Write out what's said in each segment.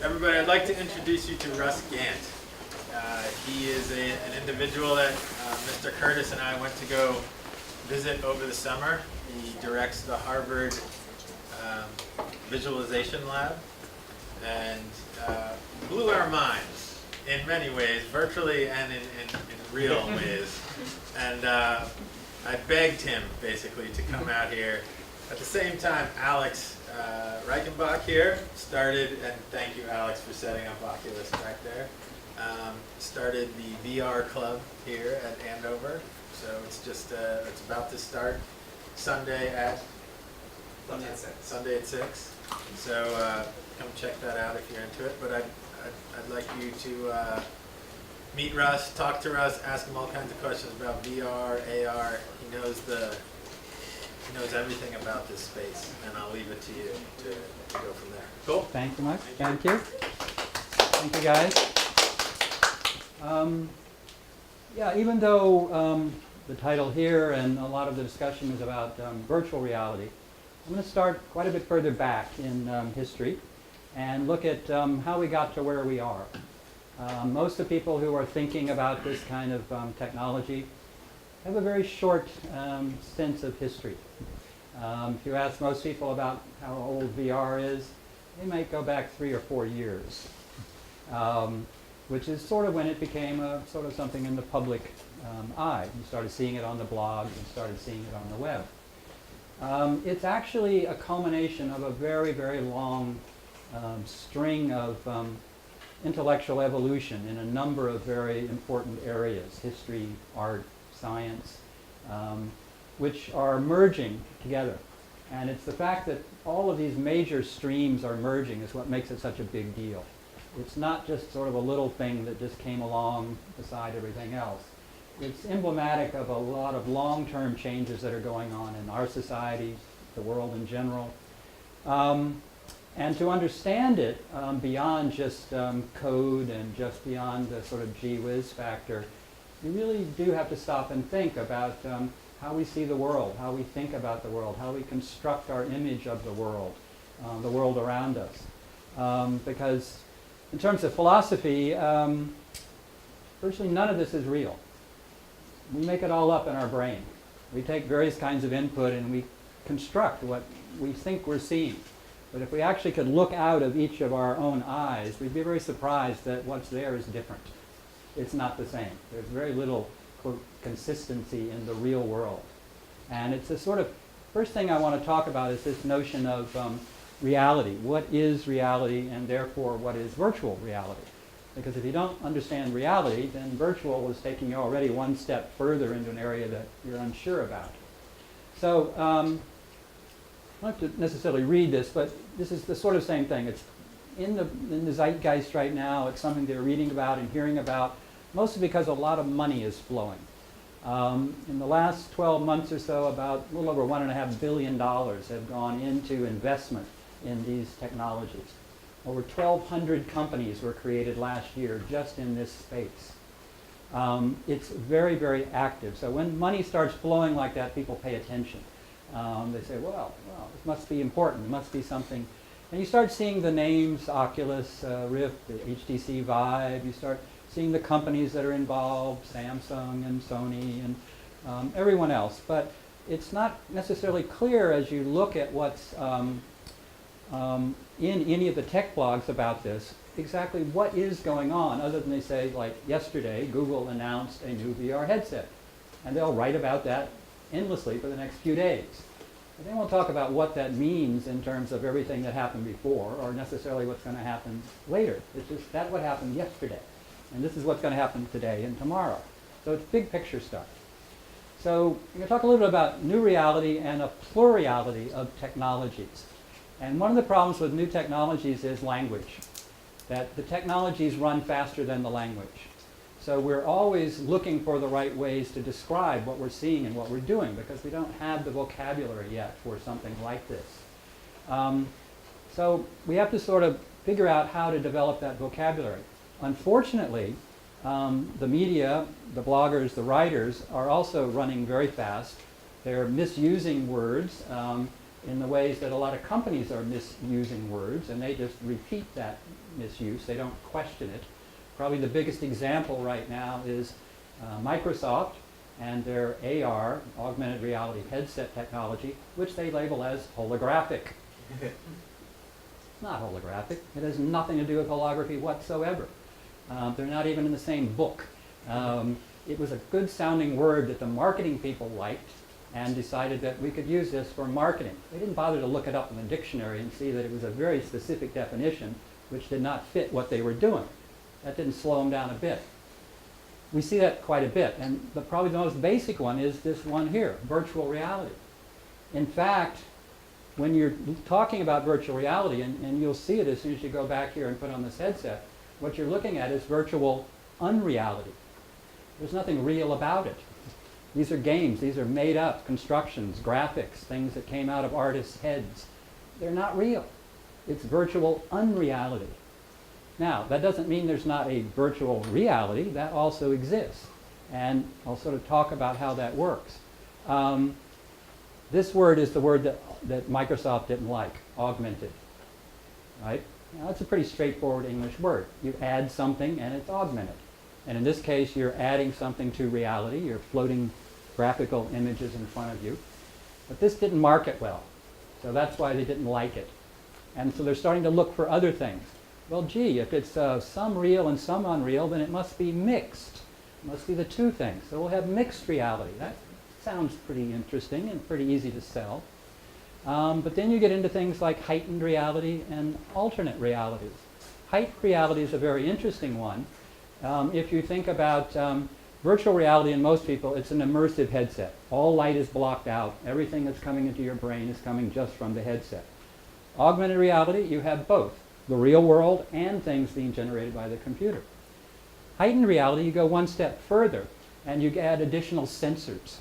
Everybody, I'd like to introduce you to Russ Gant. He is an individual that Mr. Curtis and I went to go visit over the summer. He directs the Harvard Visualization Lab and blew our minds in many ways, virtually and in real ways. And I begged him basically to come out here. At the same time, Alex Reichenbach here started, and thank you Alex for setting up Oculus back there, started the VR club here at Andover. So it's just, it's about to start Sunday at 6. So come check that out if you're into it. But I'd like you to meet Russ, talk to Russ, ask him all kinds of questions about VR, AR. He knows everything about this space, and I'll leave it to you to go from there. Cool? Thank you much. Thank you. Thank you, guys. Yeah, even though the title here and a lot of the discussion is about virtual reality, I'm going to start quite a bit further back in history and look at how we got to where we are. Most of the people who are thinking about this kind of technology have a very short sense of history. If you ask most people about how old VR is, they might go back 3 or 4 years, which is sort of when it became sort of something in the public eye. You started seeing it on the blogs and started seeing it on the web. It's actually a culmination of a very, very long string of intellectual evolution in a number of very important areas: history, art, science, which are merging together. And it's the fact that all of these major streams are merging is what makes it such a big deal. It's not just sort of a little thing that just came along beside everything else. It's emblematic of a lot of long-term changes that are going on in our society, the world in general. And to understand it beyond just code and just beyond the sort of gee whiz factor, you really do have to stop and think about how we see the world, how we think about the world, how we construct our image of the world around us. Because in terms of philosophy, virtually none of this is real. We make it all up in our brain. We take various kinds of input and we construct what we think we're seeing. But if we actually could look out of each of our own eyes, we'd be very surprised that what's there is different. It's not the same. There's very little consistency in the real world. And it's a sort of, first thing I want to talk about is this notion of reality. What is reality, and therefore what is virtual reality? Because if you don't understand reality, then virtual is taking you already one step further into an area that you're unsure about. So I don't have to necessarily read this, but this is the sort of same thing. It's in the zeitgeist right now. It's something they're reading about and hearing about, mostly because a lot of money is flowing. In the last 12 months or so, about a little over $1.5 billion have gone into investment in these technologies. Over 1,200 companies were created last year just in this space. It's very, very active. So when money starts flowing like that, people pay attention. They say, well, it must be important. It must be something. And you start seeing the names, Oculus, Rift, the HTC Vive. You start seeing the companies that are involved, Samsung and Sony and everyone else. But it's not necessarily clear as you look at what's in any of the tech blogs about this, exactly what is going on, other than they say, like yesterday, Google announced a new VR headset. And they'll write about that endlessly for the next few days. But they won't talk about what that means in terms of everything that happened before, or necessarily what's going to happen later. It's just that's what happened yesterday. And this is what's going to happen today and tomorrow. So it's big picture stuff. So we're going to talk a little bit about new reality and a plurality of technologies. And one of the problems with new technologies is language, that the technologies run faster than the language. So we're always looking for the right ways to describe what we're seeing and what we're doing, because we don't have the vocabulary yet for something like this. So we have to sort of figure out how to develop that vocabulary. Unfortunately, the media, the bloggers, the writers are also running very fast. They're misusing words. in the ways that a lot of companies are misusing words, and they just repeat that misuse. They don't question it. Probably the biggest example right now is Microsoft and their AR, augmented reality headset technology, which they label as holographic. It's not holographic. It has nothing to do with holography whatsoever. They're not even in the same book. It was a good sounding word that the marketing people liked and decided that we could use this for marketing. They didn't bother to look it up in the dictionary and see that it was a very specific definition which did not fit what they were doing. That didn't slow them down a bit. We see that quite a bit, and probably the most basic one is this one here, virtual reality. In fact, when you're talking about virtual reality, and you'll see it as soon as you go back here and put on this headset, what you're looking at is virtual unreality. There's nothing real about it. These are games. These are made up constructions, graphics, things that came out of artists' heads. They're not real. It's virtual unreality. Now, that doesn't mean there's not a virtual reality. That also exists. And I'll sort of talk about how that works. This word is the word that Microsoft didn't like, augmented. Right? Now, that's a pretty straightforward English word. You add something and it's augmented. And in this case, you're adding something to reality. You're floating graphical images in front of you. But this didn't market well. So that's why they didn't like it. And so they're starting to look for other things. Well, gee, if it's some real and some unreal, then it must be mixed. It must be the two things. So we'll have mixed reality. That sounds pretty interesting and pretty easy to sell. But then you get into things like heightened reality and alternate realities. Heightened reality is a very interesting one. If you think about virtual reality in most people, it's an immersive headset. All light is blocked out. Everything that's coming into your brain is coming just from the headset. Augmented reality, you have both, the real world and things being generated by the computer. Heightened reality, you go one step further and you add additional sensors.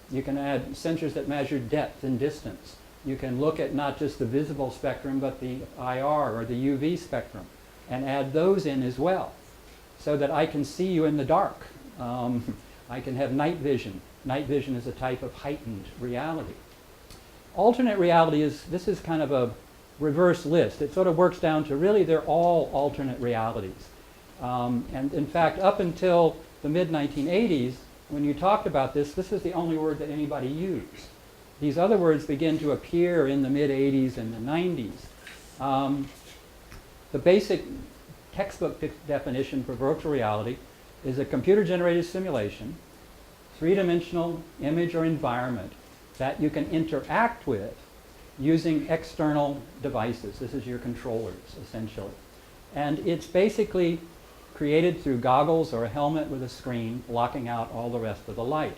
You can add sensors that measure depth and distance. You can look at not just the visible spectrum, but the IR or the UV spectrum, and add those in as well, so that I can see you in the dark. I can have night vision. Night vision is a type of heightened reality. Alternate reality this is kind of a reverse list. It sort of works down to really they're all alternate realities. And in fact, up until the mid-1980s, when you talked about this is the only word that anybody used. These other words begin to appear in the mid-80s and the 90s. The basic textbook definition for virtual reality is a computer-generated simulation, three-dimensional image or environment that you can interact with using external devices. This is your controllers, essentially. And it's basically created through goggles or a helmet with a screen blocking out all the rest of the light.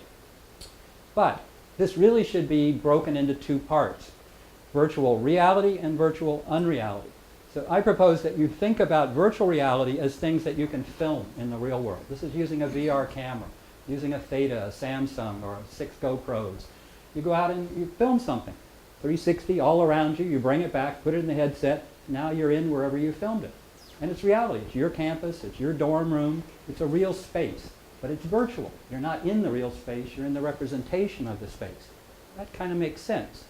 But this really should be broken into two parts, virtual reality and virtual unreality. So I propose that you think about virtual reality as things that you can film in the real world. This is using a VR camera, using a Theta, a Samsung, or 6 GoPros. You go out and you film something, 360 all around you, you bring it back, put it in the headset, now you're in wherever you filmed it. And it's reality. It's your campus, it's your dorm room, it's a real space, but it's virtual. You're not in the real space, you're in the representation of the space. That kind of makes sense.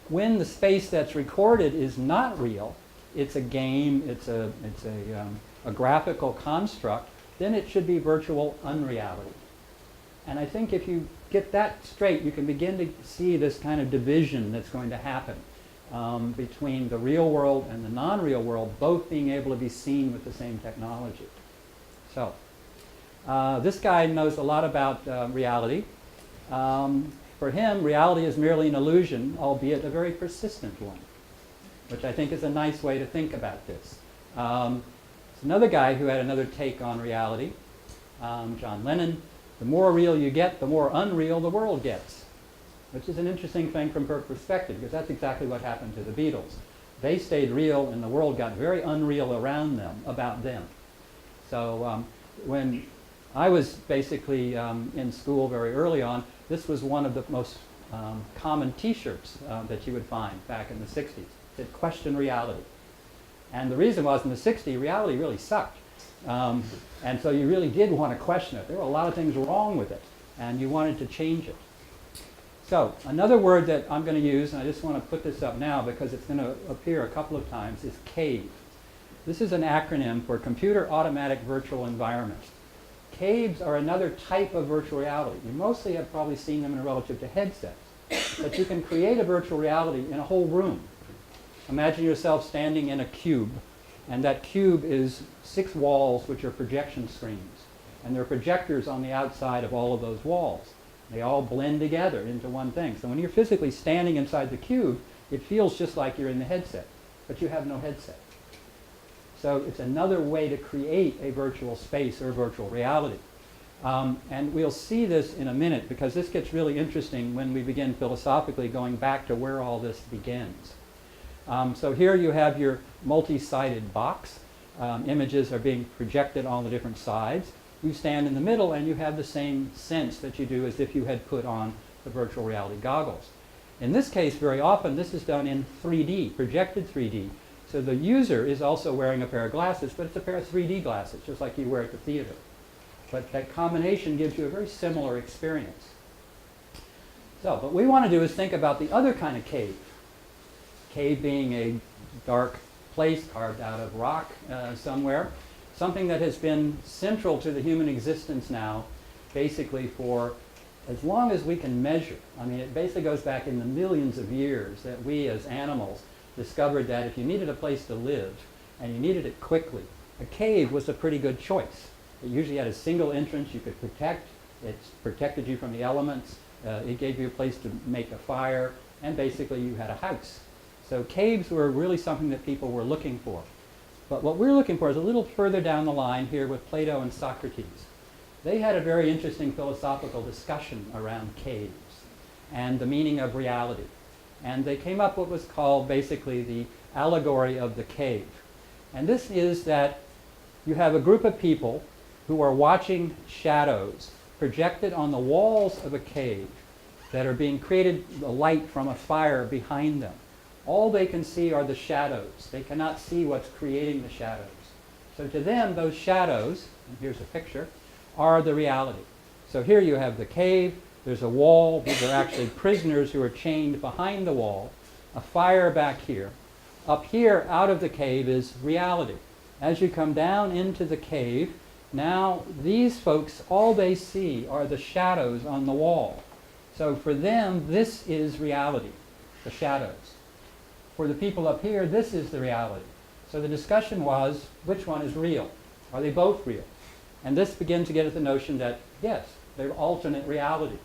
When the space that's recorded is not real, it's a game, it's a graphical construct, then it should be virtual unreality. And I think if you get that straight, you can begin to see this kind of division that's going to happen between the real world and the non-real world, both being able to be seen with the same technology. So, this guy knows a lot about reality. For him, reality is merely an illusion, albeit a very persistent one, which I think is a nice way to think about this. There's another guy who had another take on reality, John Lennon. The more real you get, the more unreal the world gets, which is an interesting thing from her perspective, because that's exactly what happened to the Beatles. They stayed real, and the world got very unreal around them, about them. So when I was basically in school very early on, this was one of the most common T-shirts that you would find back in the 60s. It said, "Question reality." And the reason was, in the 60s, reality really sucked. And so you really did want to question it. There were a lot of things wrong with it, and you wanted to change it. So another word that I'm going to use, and I just want to put this up now because it's going to appear a couple of times, is CAVE. This is an acronym for Computer Automatic Virtual Environment. Caves are another type of virtual reality. You mostly have probably seen them in relative to headsets. But you can create a virtual reality in a whole room. Imagine yourself standing in a cube, and that cube is 6 walls which are projection screens. And there are projectors on the outside of all of those walls. They all blend together into one thing. So when you're physically standing inside the cube, it feels just like you're in the headset, but you have no headset. So it's another way to create a virtual space or virtual reality. And we'll see this in a minute because this gets really interesting when we begin philosophically going back to where all this begins. So here you have your multi-sided box. Images are being projected on the different sides. You stand in the middle and you have the same sense that you do as if you had put on the virtual reality goggles. In this case, very often, this is done in 3D, projected 3D. So the user is also wearing a pair of glasses, but it's a pair of 3D glasses, just like you wear at the theater. But that combination gives you a very similar experience. So what we want to do is think about the other kind of cave. Cave being a dark place carved out of rock somewhere. Something that has been central to the human existence now, basically for as long as we can measure. I mean, it basically goes back in the millions of years that we as animals discovered that if you needed a place to live and you needed it quickly, a cave was a pretty good choice. It usually had a single entrance you could protect. It protected you from the elements. It gave you a place to make a fire, and basically you had a house. So caves were really something that people were looking for. But what we're looking for is a little further down the line here with Plato and Socrates. They had a very interesting philosophical discussion around caves and the meaning of reality. And they came up with what was called basically the allegory of the cave. And this is that you have a group of people who are watching shadows projected on the walls of a cave that are being created, the light from a fire behind them. All they can see are the shadows. They cannot see what's creating the shadows. So to them, those shadows, and here's a picture, are the reality. So here you have the cave, there's a wall, these are actually prisoners who are chained behind the wall, a fire back here. Up here, out of the cave, is reality. As you come down into the cave, now these folks, all they see are the shadows on the wall. So for them, this is reality, the shadows. For the people up here, this is the reality. So the discussion was, which one is real? Are they both real? And this begins to get at the notion that, yes, they're alternate realities.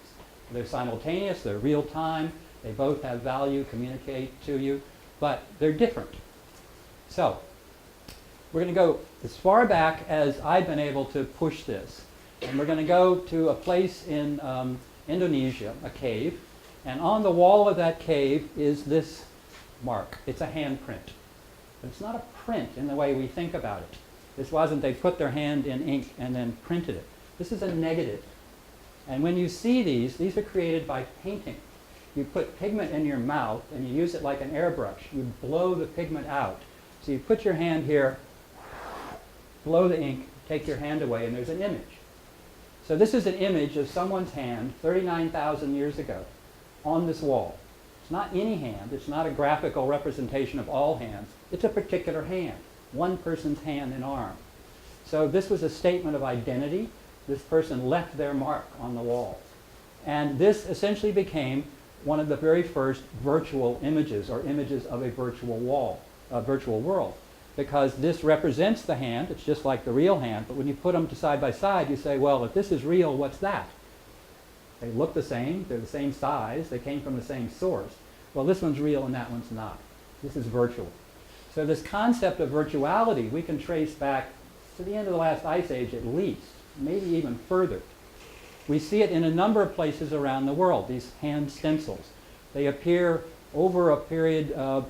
They're simultaneous, they're real time, they both have value, communicate to you, but they're different. So we're going to go as far back as I've been able to push this. And we're going to go to a place in Indonesia, a cave, and on the wall of that cave is this mark. It's a handprint. But it's not a print in the way we think about it. This wasn't they put their hand in ink and then printed it. This is a negative. And when you see these are created by painting. You put pigment in your mouth and you use it like an airbrush. You blow the pigment out. So you put your hand here, blow the ink, take your hand away, and there's an image. So this is an image of someone's hand 39,000 years ago on this wall. It's not any hand. It's not a graphical representation of all hands. It's a particular hand, one person's hand and arm. So this was a statement of identity. This person left their mark on the wall. And this essentially became one of the very first virtual images, or images of a virtual wall, a virtual world. Because this represents the hand. It's just like the real hand. But when you put them side by side, you say, well, if this is real, what's that? They look the same. They're the same size. They came from the same source. Well, this one's real and that one's not. This is virtual. So this concept of virtuality we can trace back to the end of the last ice age at least, maybe even further. We see it in a number of places around the world, these hand stencils. They appear over a period of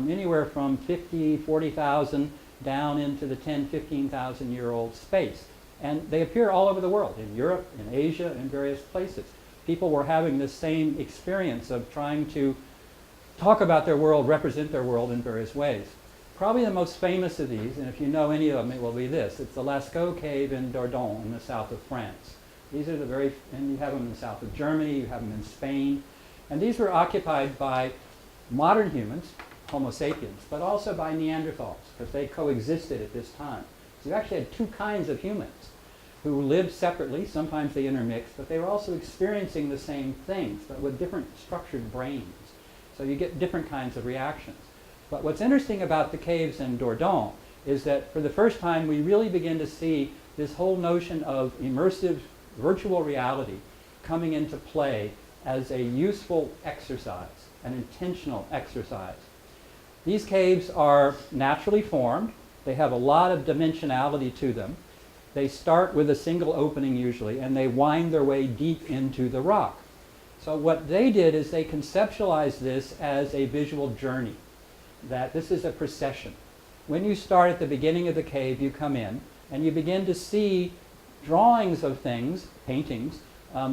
anywhere from 50, 40,000 down into the 10, 15,000 year old space. And they appear all over the world, in Europe, in Asia, in various places. People were having the same experience of trying to talk about their world, represent their world in various ways. Probably the most famous of these, and if you know any of them, it will be this. It's the Lascaux Cave in Dordogne in the south of France. These are and you have them in the south of Germany, you have them in Spain. And these were occupied by modern humans, Homo sapiens, but also by Neanderthals, because they coexisted at this time. So you actually had two kinds of humans who lived separately. Sometimes they intermixed, but they were also experiencing the same things, but with different structured brains. So you get different kinds of reactions. But what's interesting about the caves in Dordogne is that for the first time we really begin to see this whole notion of immersive virtual reality coming into play as a useful exercise, an intentional exercise. These caves are naturally formed. They have a lot of dimensionality to them. They start with a single opening usually, and they wind their way deep into the rock. So what they did is they conceptualized this as a visual journey, that this is a procession. When you start at the beginning of the cave, you come in, and you begin to see drawings of things, paintings,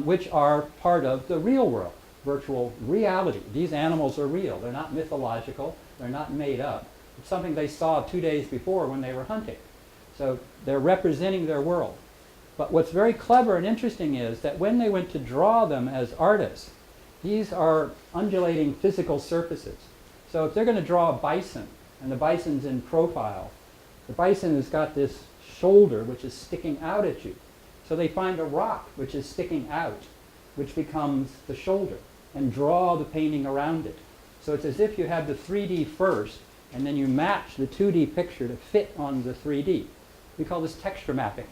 which are part of the real world, virtual reality. These animals are real. They're not mythological. They're not made up. It's something they saw 2 days before when they were hunting. So they're representing their world. But what's very clever and interesting is that when they went to draw them as artists, these are undulating physical surfaces. So if they're going to draw a bison, and the bison's in profile, the bison has got this shoulder which is sticking out at you. So they find a rock which is sticking out, which becomes the shoulder, and draw the painting around it. So it's as if you had the 3D first, and then you match the 2D picture to fit on the 3D. We call this texture mapping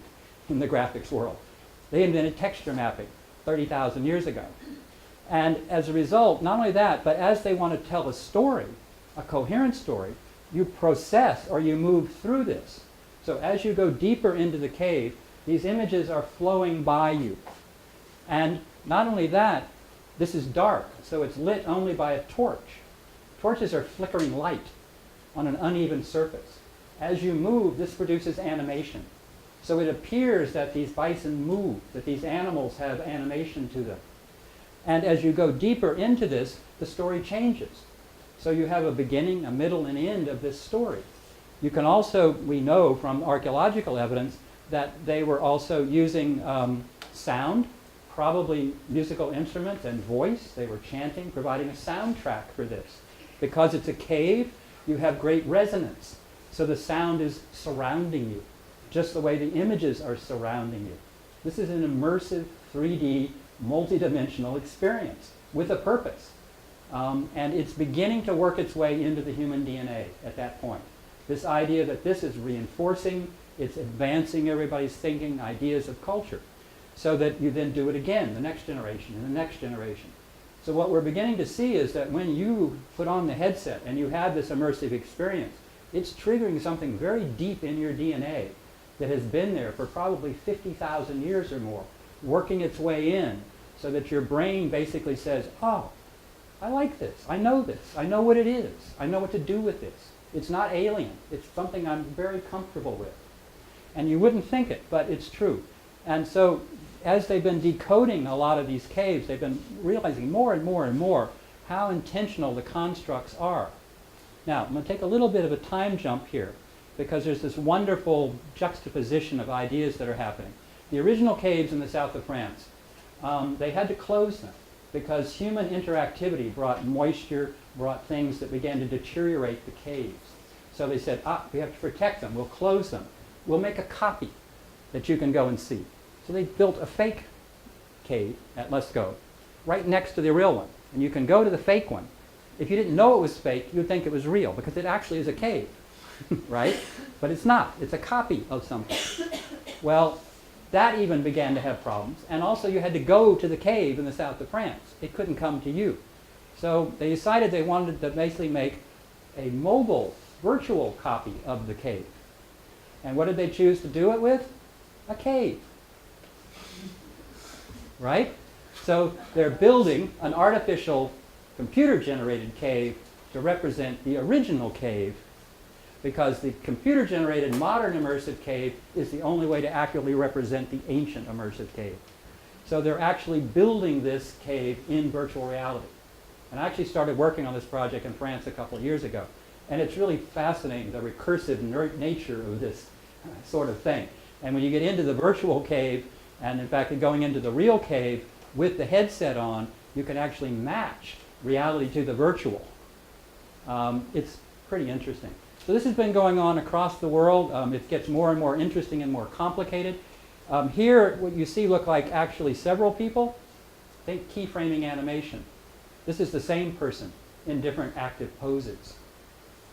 in the graphics world. They invented texture mapping 30,000 years ago. And as a result, not only that, but as they want to tell a story, a coherent story, you process or you move through this. So as you go deeper into the cave, these images are flowing by you. And not only that, this is dark, so it's lit only by a torch. Torches are flickering light on an uneven surface. As you move, this produces animation. So it appears that these bison move, that these animals have animation to them. And as you go deeper into this, the story changes. So you have a beginning, a middle, and end of this story. You can also, we know from archaeological evidence, that they were also using sound, probably musical instruments and voice. They were chanting, providing a soundtrack for this. Because it's a cave, you have great resonance. So the sound is surrounding you, just the way the images are surrounding you. This is an immersive, 3D, multidimensional experience with a purpose. And it's beginning to work its way into the human DNA at that point. This idea that this is reinforcing, it's advancing everybody's thinking, ideas of culture, so that you then do it again, the next generation and the next generation. So what we're beginning to see is that when you put on the headset and you have this immersive experience, it's triggering something very deep in your DNA that has been there for probably 50,000 years or more, working its way in, so that your brain basically says, oh, I like this, I know what it is, I know what to do with this. It's not alien, it's something I'm very comfortable with. And you wouldn't think it, but it's true. And so as they've been decoding a lot of these caves, they've been realizing more and more and more how intentional the constructs are. Now, I'm going to take a little bit of a time jump here, because there's this wonderful juxtaposition of ideas that are happening. The original caves in the south of France, they had to close them because human interactivity brought moisture, brought things that began to deteriorate the caves. So they said, we have to protect them, we'll close them. We'll make a copy that you can go and see. So they built a fake cave at Lascaux, right next to the real one. And you can go to the fake one. If you didn't know it was fake, you'd think it was real, because it actually is a cave, right? But it's not. It's a copy of something. Well, that even began to have problems. And also you had to go to the cave in the south of France. It couldn't come to you. So they decided they wanted to basically make a mobile, virtual copy of the cave. And what did they choose to do it with? A cave. Right? So they're building an artificial computer-generated cave to represent the original cave, because the computer-generated modern immersive cave is the only way to accurately represent the ancient immersive cave. So they're actually building this cave in virtual reality. And I actually started working on this project in France a couple of years ago. And it's really fascinating, the recursive nature of this sort of thing. And when you get into the virtual cave, and in fact going into the real cave with the headset on, you can actually match reality to the virtual. It's pretty interesting. So this has been going on across the world. It gets more and more interesting and more complicated. Here, what you see look like actually several people. Think keyframing animation. This is the same person in different active poses.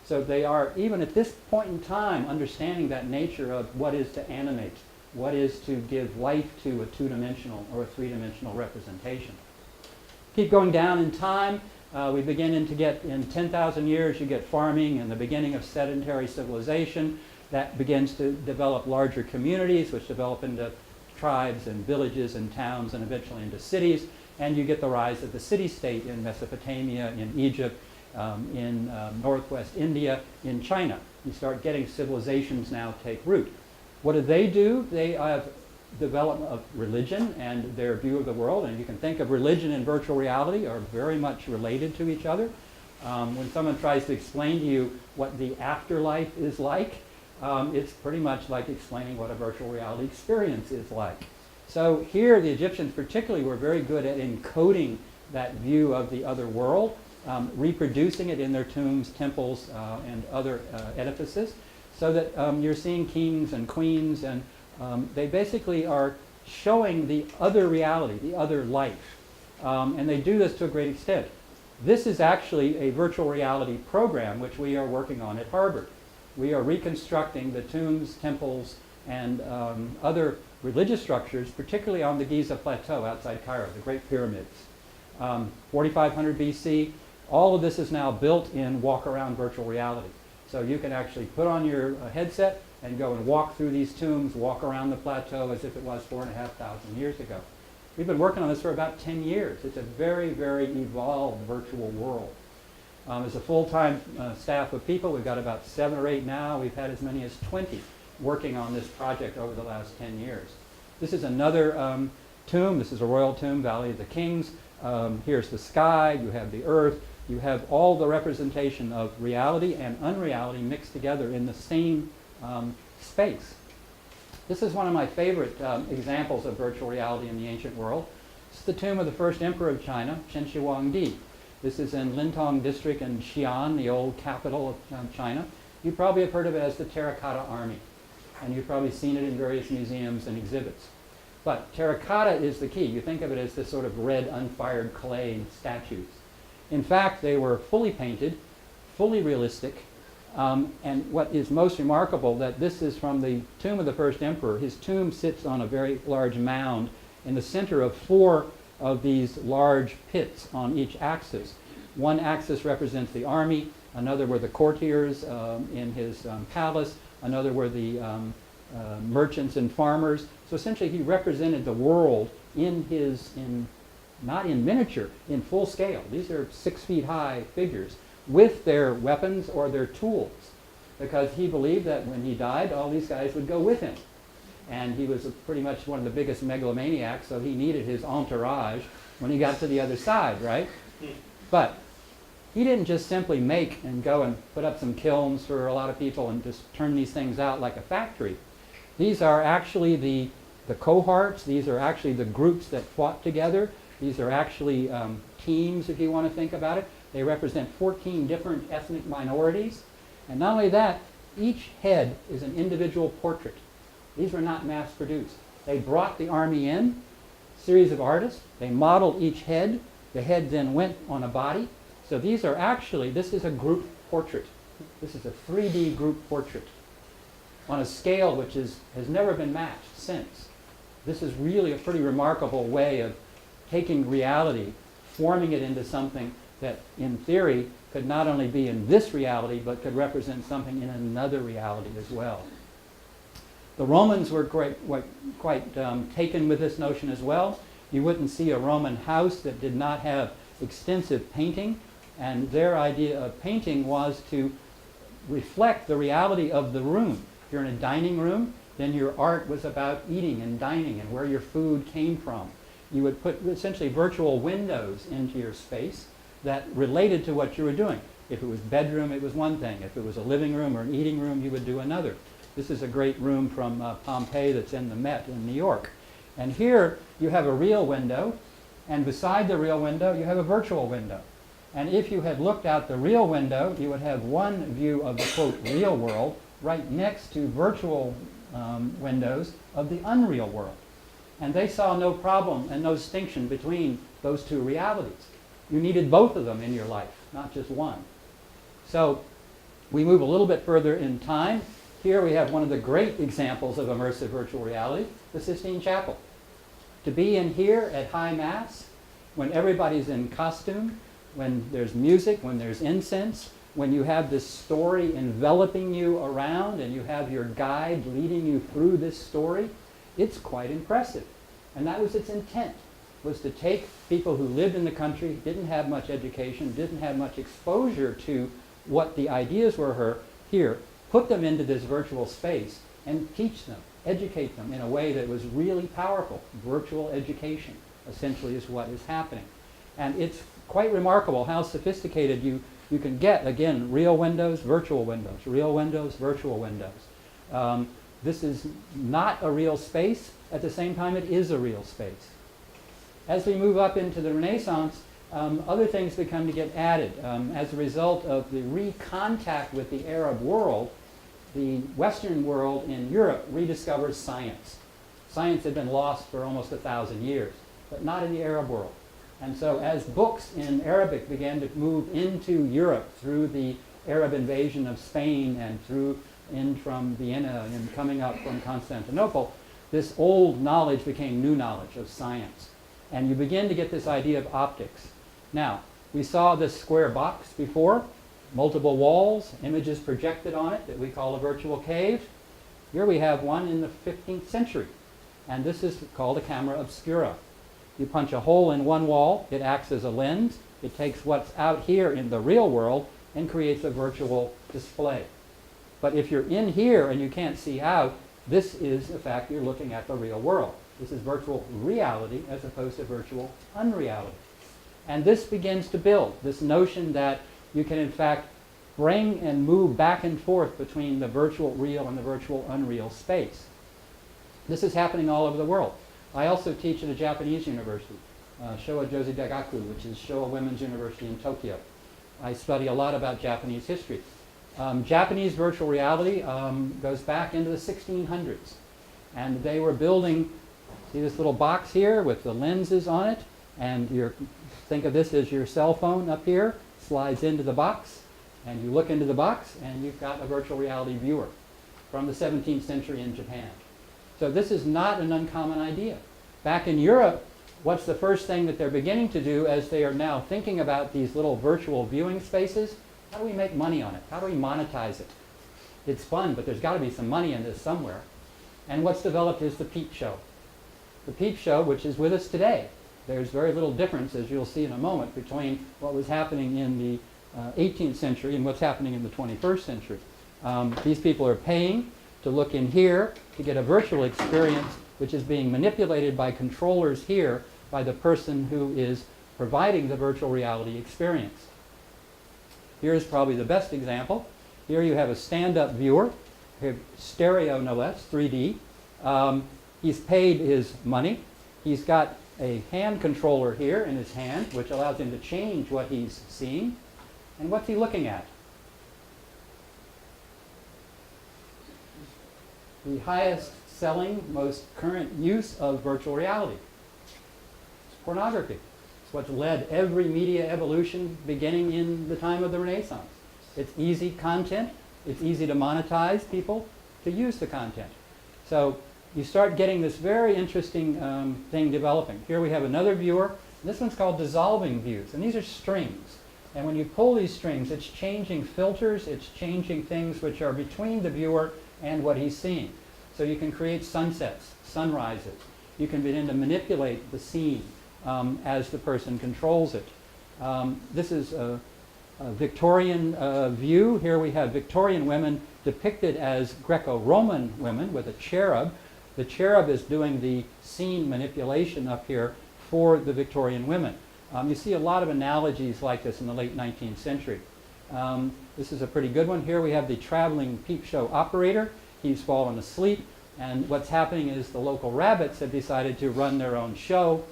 So they are, even at this point in time, understanding that nature of what is to animate, what is to give life to a two-dimensional or a three-dimensional representation. Keep going down in time. We begin to get, in 10,000 years, you get farming and the beginning of sedentary civilization. That begins to develop larger communities, which develop into tribes and villages and towns and eventually into cities. And you get the rise of the city-state in Mesopotamia, in Egypt, in northwest India, in China. You start getting civilizations now take root. What do? They have development of religion and their view of the world, and you can think of religion and virtual reality are very much related to each other. When someone tries to explain to you what the afterlife is like, it's pretty much like explaining what a virtual reality experience is like. So here the Egyptians particularly were very good at encoding that view of the other world, reproducing it in their tombs, temples, and other edifices, so that you're seeing kings and queens, and they basically are showing the other reality, the other life. And they do this to a great extent. This is actually a virtual reality program which we are working on at Harvard. We are reconstructing the tombs, temples, and other religious structures, particularly on the Giza Plateau outside Cairo, the Great Pyramids. 4500 BC, all of this is now built in walk-around virtual reality. So you can actually put on your headset and go and walk through these tombs, walk around the plateau as if it was 4,500 years ago. We've been working on this for about 10 years. It's a very, very evolved virtual world. As a full-time staff of people, we've got about 7 or 8 now. We've had as many as 20 working on this project over the last 10 years. This is another tomb. This is a royal tomb, Valley of the Kings. Here's the sky. You have the earth. You have all the representation of reality and unreality mixed together in the same space. This is one of my favorite examples of virtual reality in the ancient world. It's the tomb of the first emperor of China, Qin Shi Huangdi. This is in Lintong district in Xi'an, the old capital of China. You probably have heard of it as the Terracotta Army, and you've probably seen it in various museums and exhibits. But terracotta is the key. You think of it as this sort of red, unfired clay statues. In fact, they were fully painted, fully realistic, and what is most remarkable that this is from the tomb of the first emperor. His tomb sits on a very large mound in the center of 4 of these large pits on each axis. One axis represents the army, another were the courtiers in his palace, another were the merchants and farmers. So essentially he represented the world not in miniature, in full scale. These are 6 feet high figures with their weapons or their tools, because he believed that when he died, all these guys would go with him. And he was pretty much one of the biggest megalomaniacs, so he needed his entourage when he got to the other side, right? But he didn't just simply make and go and put up some kilns for a lot of people and just turn these things out like a factory. These are actually the cohorts. These are actually the groups that fought together. These are actually teams, if you want to think about it. They represent 14 different ethnic minorities. And not only that, each head is an individual portrait. These were not mass-produced. They brought the army in, a series of artists. They modeled each head. The head then went on a body. So these are actually, this is a group portrait. This is a 3D group portrait on a scale which has never been matched since. This is really a pretty remarkable way of taking reality, forming it into something that, in theory, could not only be in this reality, but could represent something in another reality as well. The Romans were quite taken with this notion as well. You wouldn't see a Roman house that did not have extensive painting, and their idea of painting was to reflect the reality of the room. If you're in a dining room, then your art was about eating and dining and where your food came from. You would put essentially virtual windows into your space that related to what you were doing. If it was bedroom, it was one thing. If it was a living room or an eating room, you would do another. This is a great room from Pompeii that's in the Met in New York. And here you have a real window, And beside the real window, you have a virtual window. And if you had looked out the real window, you would have one view of the, quote, real world right next to virtual windows of the unreal world. And they saw no problem and no distinction between those two realities. You needed both of them in your life, not just one. So we move a little bit further in time. Here we have one of the great examples of immersive virtual reality, the Sistine Chapel. To be in here at High Mass, when everybody's in costume, when there's music, when there's incense, when you have this story enveloping you around and you have your guide leading you through this story, it's quite impressive. And that was its intent, was to take people who lived in the country, didn't have much education, didn't have much exposure to what the ideas were here, put them into this virtual space and teach them, educate them in a way that was really powerful. Virtual education, essentially, is what is happening. And it's quite remarkable how sophisticated you can get. Again, real windows, virtual windows, real windows, virtual windows. This is not a real space. At the same time, it is a real space. As we move up into the Renaissance, other things begin to get added. As a result of the recontact with the Arab world, the Western world in Europe rediscovers science. Science had been lost for almost 1,000 years, but not in the Arab world. And so as books in Arabic began to move into Europe through the Arab invasion of Spain and through in from Vienna and coming up from Constantinople, this old knowledge became new knowledge of science. And you begin to get this idea of optics. Now, we saw this square box before, multiple walls, images projected on it that we call a virtual cave. Here we have one in the 15th century, and this is called a camera obscura. You punch a hole in one wall, it acts as a lens, it takes what's out here in the real world and creates a virtual display. But if you're in here and you can't see out, this is, in fact, you're looking at the real world. This is virtual reality as opposed to virtual unreality. And this begins to build, this notion that you can, in fact, bring and move back and forth between the virtual real and the virtual unreal space. This is happening all over the world. I also teach at a Japanese university, Showa Josei Daigaku, which is Showa Women's University in Tokyo. I study a lot about Japanese history. Japanese virtual reality goes back into the 1600s. And they were building, see this little box here with the lenses on it, and think of this as your cell phone up here, slides into the box, and you look into the box, and you've got a virtual reality viewer from the 17th century in Japan. So this is not an uncommon idea. Back in Europe, what's the first thing that they're beginning to do as they are now thinking about these little virtual viewing spaces? How do we make money on it? How do we monetize it? It's fun, but there's got to be some money in this somewhere. And what's developed is the peep show. The peep show, which is with us today. There's very little difference, as you'll see in a moment, between what was happening in the 18th century and what's happening in the 21st century. These people are paying to look in here to get a virtual experience which is being manipulated by controllers here by the person who is providing the virtual reality experience. Here's probably the best example. Here you have a stand-up viewer, stereo no less, 3D. He's paid his money. He's got a hand controller here in his hand, which allows him to change what he's seeing. And what's he looking at? The highest selling, most current use of virtual reality. It's pornography. It's what's led every media evolution beginning in the time of the Renaissance. It's easy content. It's easy to monetize people to use the content. So you start getting this very interesting thing developing. Here we have another viewer. This one's called dissolving views. And these are strings. And when you pull these strings, it's changing filters. It's changing things which are between the viewer and what he's seeing. So you can create sunsets, sunrises. You can begin to manipulate the scene as the person controls it. This is a Victorian view. Here we have Victorian women depicted as Greco-Roman women with a cherub. The cherub is doing the scene manipulation up here for the Victorian women. You see a lot of analogies like this in the late 19th century. This is a pretty good one. Here we have the traveling peep show operator. He's fallen asleep, and what's happening is the local rabbits have decided to run their own show.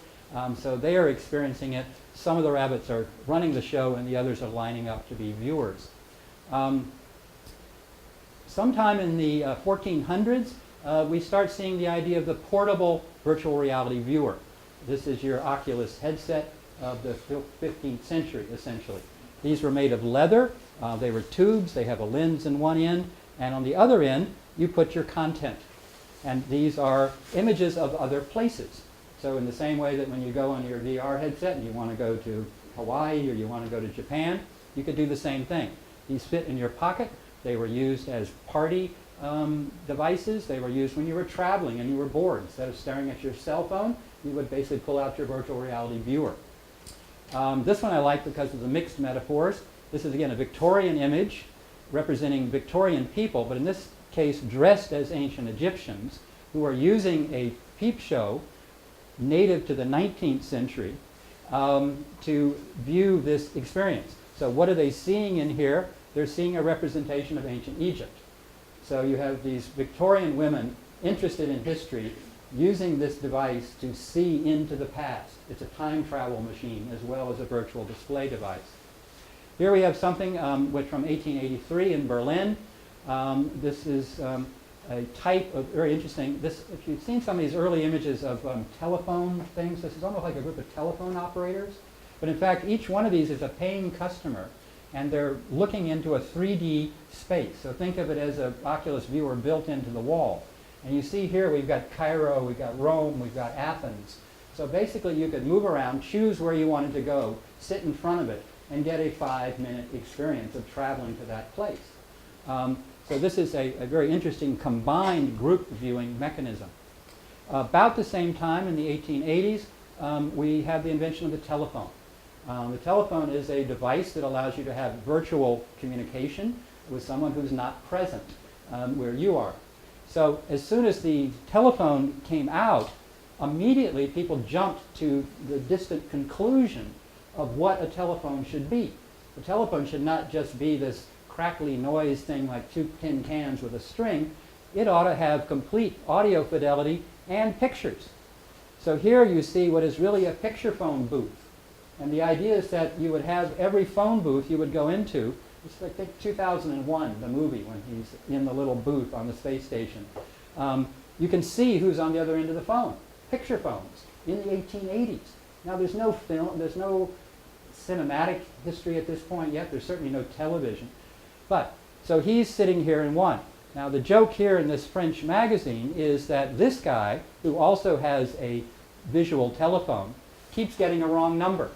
So they are experiencing it. Some of the rabbits are running the show and the others are lining up to be viewers. Sometime in the 1400s, we start seeing the idea of the portable virtual reality viewer. This is your Oculus headset of the 15th century, essentially. These were made of leather. They were tubes. They have a lens in one end. And on the other end, you put your content. And these are images of other places. So in the same way that when you go on your VR headset and you want to go to Hawaii or you want to go to Japan, you could do the same thing. These fit in your pocket. They were used as party devices. They were used when you were traveling and you were bored. Instead of staring at your cell phone, you would basically pull out your virtual reality viewer. This one I like because of the mixed metaphors. This is, again, a Victorian image representing Victorian people, but in this case dressed as ancient Egyptians who are using a peep show native to the 19th century to view this experience. So what are they seeing in here? They're seeing a representation of ancient Egypt. So you have these Victorian women interested in history using this device to see into the past. It's a time travel machine as well as a virtual display device. Here we have something which from 1883 in Berlin. This is a type of, very interesting, this, if you've seen some of these early images of telephone things, this is almost like a group of telephone operators. But in fact, each one of these is a paying customer, and they're looking into a 3D space. So think of it as an Oculus viewer built into the wall. And you see here we've got Cairo, we've got Rome, we've got Athens. So basically you could move around, choose where you wanted to go, sit in front of it, and get a 5-minute experience of traveling to that place. So this is a very interesting combined group viewing mechanism. About the same time in the 1880s, we have the invention of the telephone. The telephone is a device that allows you to have virtual communication with someone who's not present where you are. So as soon as the telephone came out, immediately people jumped to the distant conclusion of what a telephone should be. The telephone should not just be this crackly noise thing like 2 tin cans with a string. It ought to have complete audio fidelity and pictures. So here you see what is really a picture phone booth. And the idea is that you would have every phone booth you would go into. It's like, I think 2001, the movie, when he's in the little booth on the space station. You can see who's on the other end of the phone. Picture phones in the 1880s. Now there's no film, there's no cinematic history at this point yet. There's certainly no television. But, so he's sitting here in one. Now the joke here in this French magazine is that this guy, who also has a visual telephone, keeps getting a wrong number.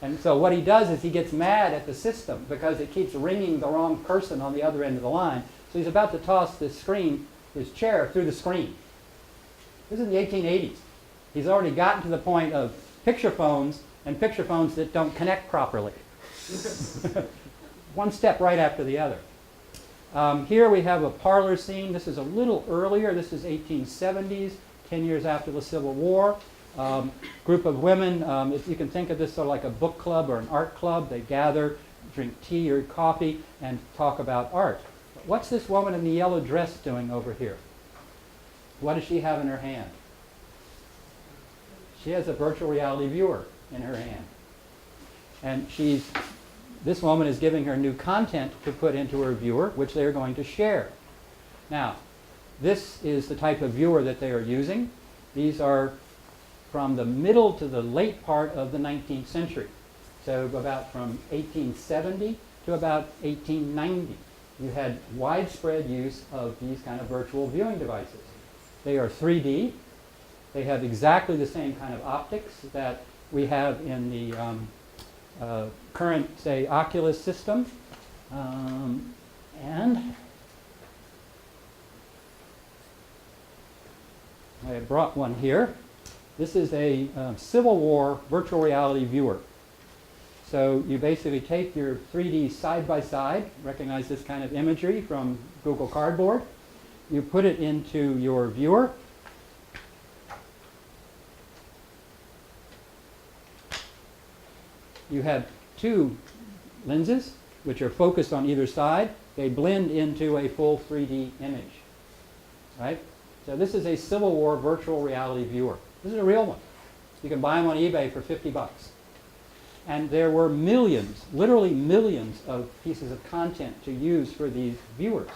And so what he does is he gets mad at the system because it keeps ringing the wrong person on the other end of the line. So he's about to toss this screen, his chair, through the screen. This is the 1880s. He's already gotten to the point of picture phones and picture phones that don't connect properly. One step right after the other. Here we have a parlor scene. This is a little earlier. This is 1870s, 10 years after the Civil War. Group of women, if you can think of this sort of like a book club or an art club, they gather, drink tea or coffee, and talk about art. What's this woman in the yellow dress doing over here? What does she have in her hand? She has a virtual reality viewer in her hand. And this woman is giving her new content to put into her viewer, which they are going to share. Now, this is the type of viewer that they are using. These are from the middle to the late part of the 19th century. So about from 1870 to about 1890. You had widespread use of these kind of virtual viewing devices. They are 3D. They have exactly the same kind of optics that we have in the current, say, Oculus system. And I brought one here. This is a Civil War virtual reality viewer. So you basically take your 3D side-by-side, recognize this kind of imagery from Google Cardboard. You put it into your viewer. You have 2 lenses, which are focused on either side. They blend into a full 3D image. Right? So this is a Civil War virtual reality viewer. This is a real one. You can buy them on eBay for 50 bucks. And there were millions, literally millions of pieces of content to use for these viewers.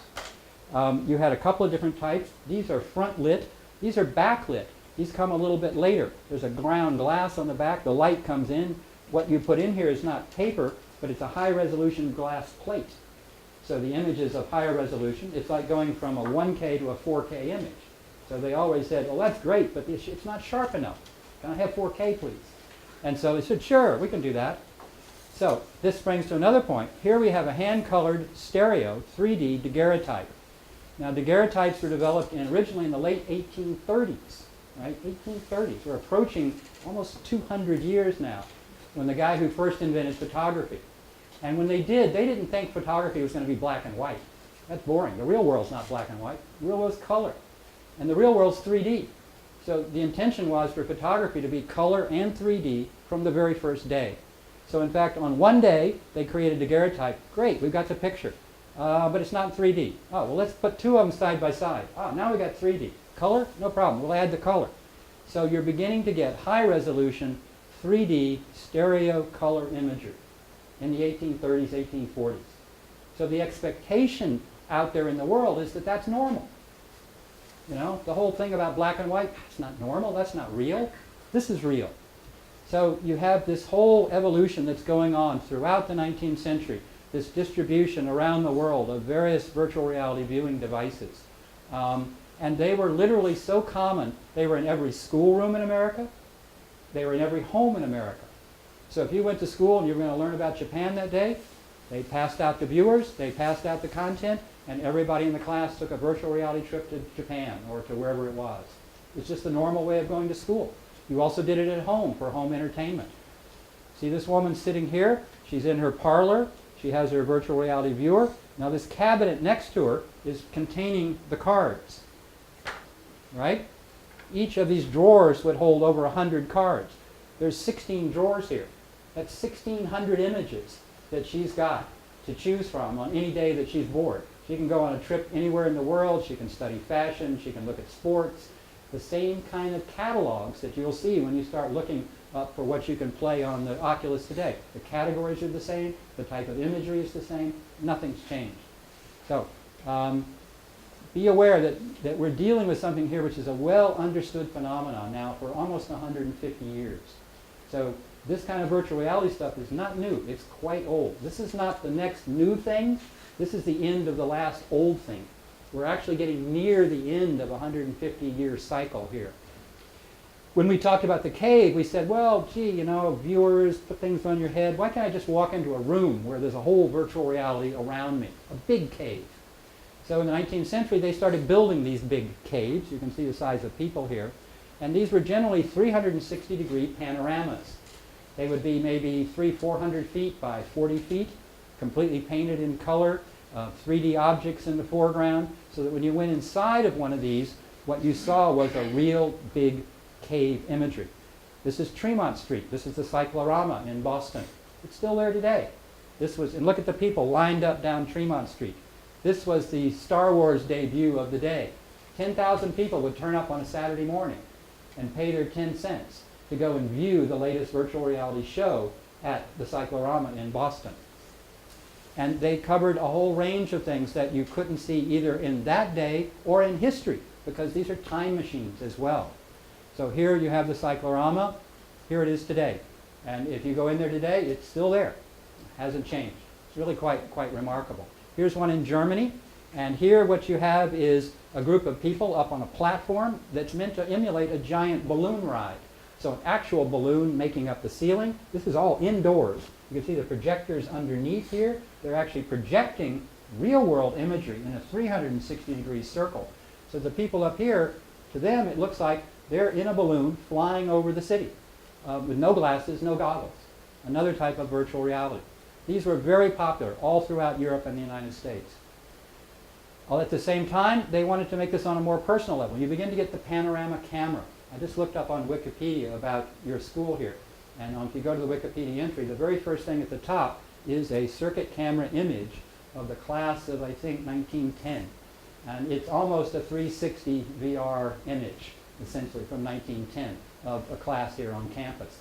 You had a couple of different types. These are front lit. These are backlit. These come a little bit later. There's a ground glass on the back. The light comes in. What you put in here is not paper, but it's a high resolution glass plate. So the image is of higher resolution. It's like going from a 1K to a 4K image. So they always said, well, that's great, but it's not sharp enough. Can I have 4K, please? And so they said, sure, we can do that. So this brings to another point. Here we have a hand-colored stereo 3D daguerreotype. Now daguerreotypes were developed originally in the late 1830s, right? 1830s. We're approaching almost 200 years now when the guy who first invented photography. And when they did, they didn't think photography was going to be black and white. That's boring. The real world's not black and white. The real world's color. And the real world's 3D. So the intention was for photography to be color and 3D from the very first day. So in fact, on one day, they created a daguerreotype. Great, we've got the picture. But it's not 3D. Oh, well, let's put two of them side by side. Oh, now we got 3D. Color? No problem. We'll add the color. So you're beginning to get high resolution 3D stereo color imagery in the 1830s, 1840s. So the expectation out there in the world is that that's normal. You know, the whole thing about black and white, that's not normal, that's not real. This is real. So you have this whole evolution that's going on throughout the 19th century, this distribution around the world of various virtual reality viewing devices. And they were literally so common, they were in every schoolroom in America, they were in every home in America. So if you went to school and you were going to learn about Japan that day, they passed out the viewers, they passed out the content, and everybody in the class took a virtual reality trip to Japan or to wherever it was. It's just the normal way of going to school. You also did it at home for home entertainment. See this woman sitting here? She's in her parlor. She has her virtual reality viewer. Now this cabinet next to her is containing the cards, right? Each of these drawers would hold over 100 cards. There's 16 drawers here. That's 1,600 images that she's got to choose from on any day that she's bored. She can go on a trip anywhere in the world. She can study fashion. She can look at sports. The same kind of catalogs that you'll see when you start looking up for what you can play on the Oculus today. The categories are the same. The type of imagery is the same. Nothing's changed. So be aware that we're dealing with something here which is a well-understood phenomenon now for almost 150 years. So this kind of virtual reality stuff is not new. It's quite old. This is not the next new thing. This is the end of the last old thing. We're actually getting near the end of a 150-year cycle here. When we talked about the cave, we said, well, gee, you know, viewers, put things on your head. Why can't I just walk into a room where there's a whole virtual reality around me? A big cave. So in the 19th century, they started building these big caves. You can see the size of people here. And these were generally 360-degree panoramas. They would be maybe 400 feet by 40 feet, completely painted in color, 3D objects in the foreground, so that when you went inside of one of these, what you saw was a real big cave imagery. This is Tremont Street. This is the Cyclorama in Boston. It's still there today. This was, and look at the people lined up down Tremont Street. This was the Star Wars debut of the day. 10,000 people would turn up on a Saturday morning and pay their 10 cents to go and view the latest virtual reality show at the Cyclorama in Boston. And they covered a whole range of things that you couldn't see either in that day or in history, because these are time machines as well. So here you have the Cyclorama. Here it is today. And if you go in there today, it's still there. It hasn't changed. It's really quite remarkable. Here's one in Germany. And here what you have is a group of people up on a platform that's meant to emulate a giant balloon ride. So an actual balloon making up the ceiling. This is all indoors. You can see the projectors underneath here. They're actually projecting real-world imagery in a 360-degree circle. So the people up here, to them, it looks like they're in a balloon flying over the city with no glasses, no goggles. Another type of virtual reality. These were very popular all throughout Europe and the United States. All at the same time, they wanted to make this on a more personal level. You begin to get the panorama camera. I just looked up on Wikipedia about your school here. And if you go to the Wikipedia entry, the very first thing at the top is a circuit camera image of the class of, I think, 1910. And it's almost a 360 VR image, essentially, from 1910. of a class here on campus.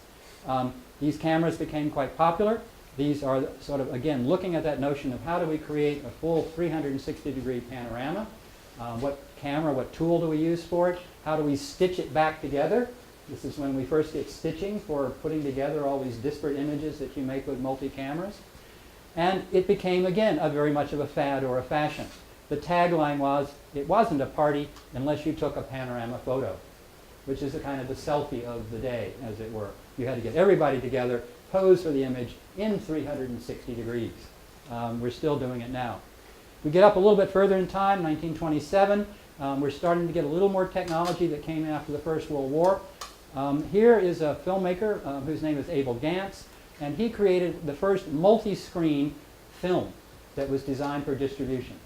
These cameras became quite popular. These are sort of, again, looking at that notion of how do we create a full 360-degree panorama. What camera, what tool do we use for it? How do we stitch it back together? This is when we first get stitching for putting together all these disparate images that you make with multi-cameras. And it became, again, very much of a fad or a fashion. The tagline was, it wasn't a party unless you took a panorama photo, which is a kind of the selfie of the day, as it were. You had to get everybody together, pose for the image in 360 degrees. We're still doing it now. We get up a little bit further in time, 1927. We're starting to get a little more technology that came after the First World War. Here is a filmmaker whose name is Abel Gance, and he created the first multi-screen film that was designed for distribution.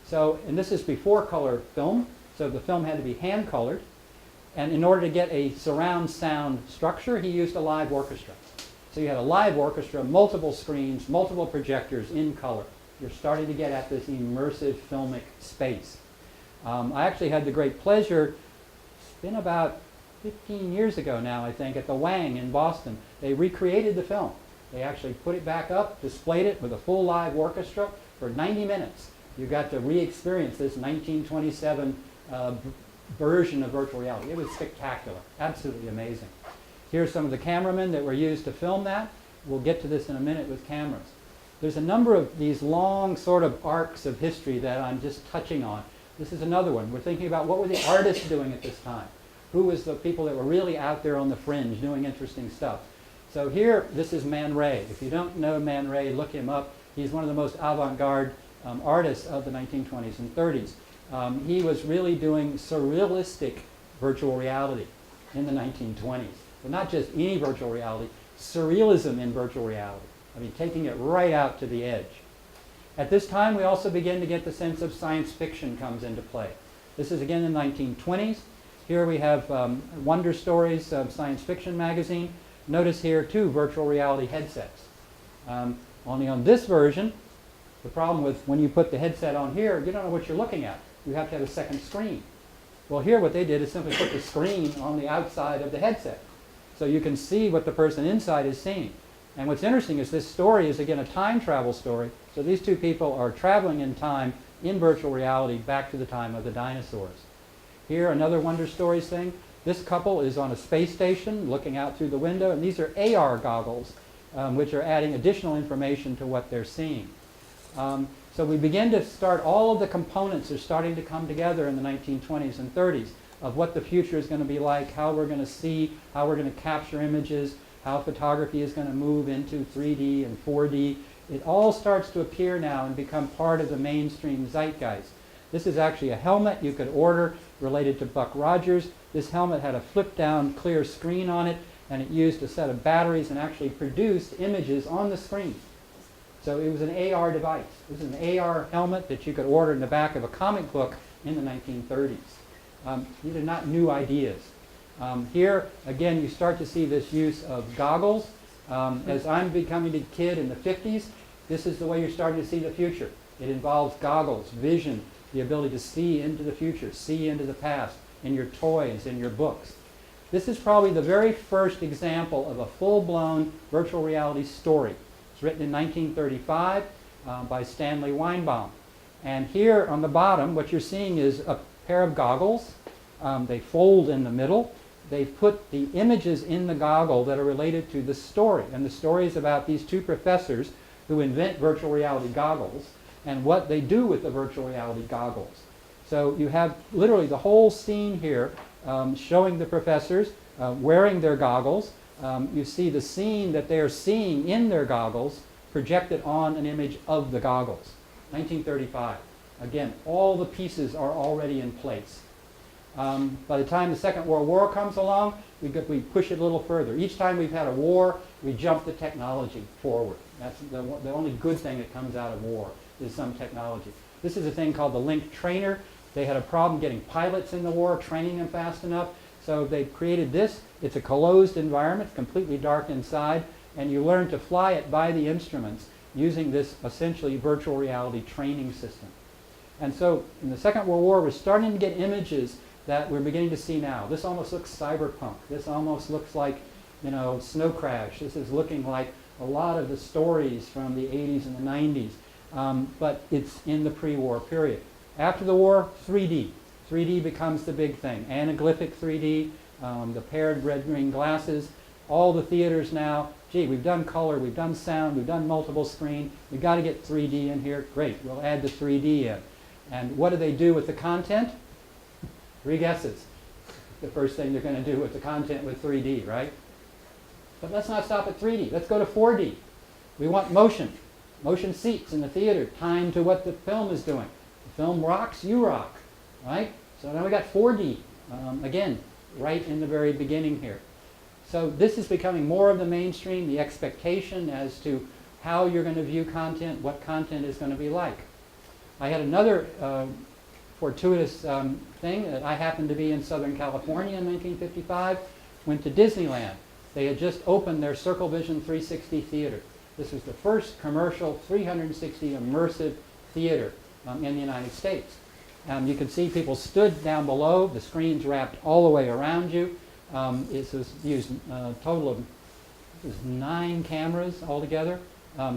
So, and this is before color film, so the film had to be hand-colored. And in order to get a surround sound structure, he used a live orchestra. So you had a live orchestra, multiple screens, multiple projectors in color. You're starting to get at this immersive filmic space. I actually had the great pleasure, it's been about 15 years ago now, I think, at the Wang in Boston. They recreated the film. They actually put it back up, displayed it with a full live orchestra for 90 minutes. You got to re-experience this 1927 version of virtual reality. It was spectacular, absolutely amazing. Here's some of the cameramen that were used to film that. We'll get to this in a minute with cameras. There's a number of these long sort of arcs of history that I'm just touching on. This is another one. We're thinking about what were the artists doing at this time? Who was the people that were really out there on the fringe doing interesting stuff? So here, this is Man Ray. If you don't know Man Ray, look him up. He's one of the most avant-garde artists of the 1920s and 30s. He was really doing surrealistic virtual reality in the 1920s. But not just any virtual reality, surrealism in virtual reality. I mean, taking it right out to the edge. At this time, we also begin to get the sense of science fiction comes into play. This is again in the 1920s. Here we have Wonder Stories science fiction magazine. Notice here, too, virtual reality headsets. Only on this version, the problem with when you put the headset on here, you don't know what you're looking at. You have to have a second screen. Well, here what they did is simply put the screen on the outside of the headset. So you can see what the person inside is seeing. And what's interesting is this story is, again, a time travel story. So these two people are traveling in time in virtual reality back to the time of the dinosaurs. Here, another Wonder Stories thing. This couple is on a space station looking out through the window, and these are AR goggles, which are adding additional information to what they're seeing. So we begin to start, all of the components are starting to come together in the 1920s and 30s of what the future is going to be like, how we're going to see, how we're going to capture images, how photography is going to move into 3D and 4D. It all starts to appear now and become part of the mainstream zeitgeist. This is actually a helmet you could order related to Buck Rogers. This helmet had a flip-down clear screen on it, and it used a set of batteries and actually produced images on the screen. So it was an AR device. This is an AR helmet that you could order in the back of a comic book in the 1930s. These are not new ideas. Here, again, you start to see this use of goggles. As I'm becoming a kid in the 50s, this is the way you're starting to see the future. It involves goggles, vision, the ability to see into the future, see into the past, in your toys, in your books. This is probably the very first example of a full-blown virtual reality story. It's written in 1935 by Stanley Weinbaum. And here on the bottom, what you're seeing is a pair of goggles. They fold in the middle. They've put the images in the goggle that are related to the story. And the story is about these two professors who invent virtual reality goggles and what they do with the virtual reality goggles. So you have literally the whole scene here showing the professors wearing their goggles. You see the scene that they're seeing in their goggles projected on an image of the goggles. 1935. Again, all the pieces are already in place. By the time the Second World War comes along, we push it a little further. Each time we've had a war, we jump the technology forward. That's the only good thing that comes out of war is some technology. This is a thing called the Link Trainer. They had a problem getting pilots in the war, training them fast enough. So they created this. It's a closed environment, completely dark inside, and you learn to fly it by the instruments using this essentially virtual reality training system. And so in the Second World War, we're starting to get images that we're beginning to see now. This almost looks cyberpunk. This almost looks like, Snow Crash. This is looking like a lot of the stories from the 80s and the 90s, but it's in the pre-war period. After the war, 3D. 3D becomes the big thing. Anaglyphic 3D, the paired red-green glasses. All the theaters now, gee, we've done color, we've done sound, we've done multiple screen. We've got to get 3D in here. Great, we'll add the 3D in. And what do they do with the content? 3 guesses. The first thing they're going to do with the content with 3D, right? But let's not stop at 3D. Let's go to 4D. We want motion. Motion seats in the theater, timed to what the film is doing. The film rocks, you rock, right? So now we got 4D, again, right in the very beginning here. So this is becoming more of the mainstream, the expectation as to how you're going to view content, what content is going to be like. I had another fortuitous thing that I happened to be in Southern California in 1955, went to Disneyland. They had just opened their Circle Vision 360 theater. This was the first commercial 360 immersive theater in the United States. You can see people stood down below, the screens wrapped all the way around you. It was used a total of 9 cameras altogether.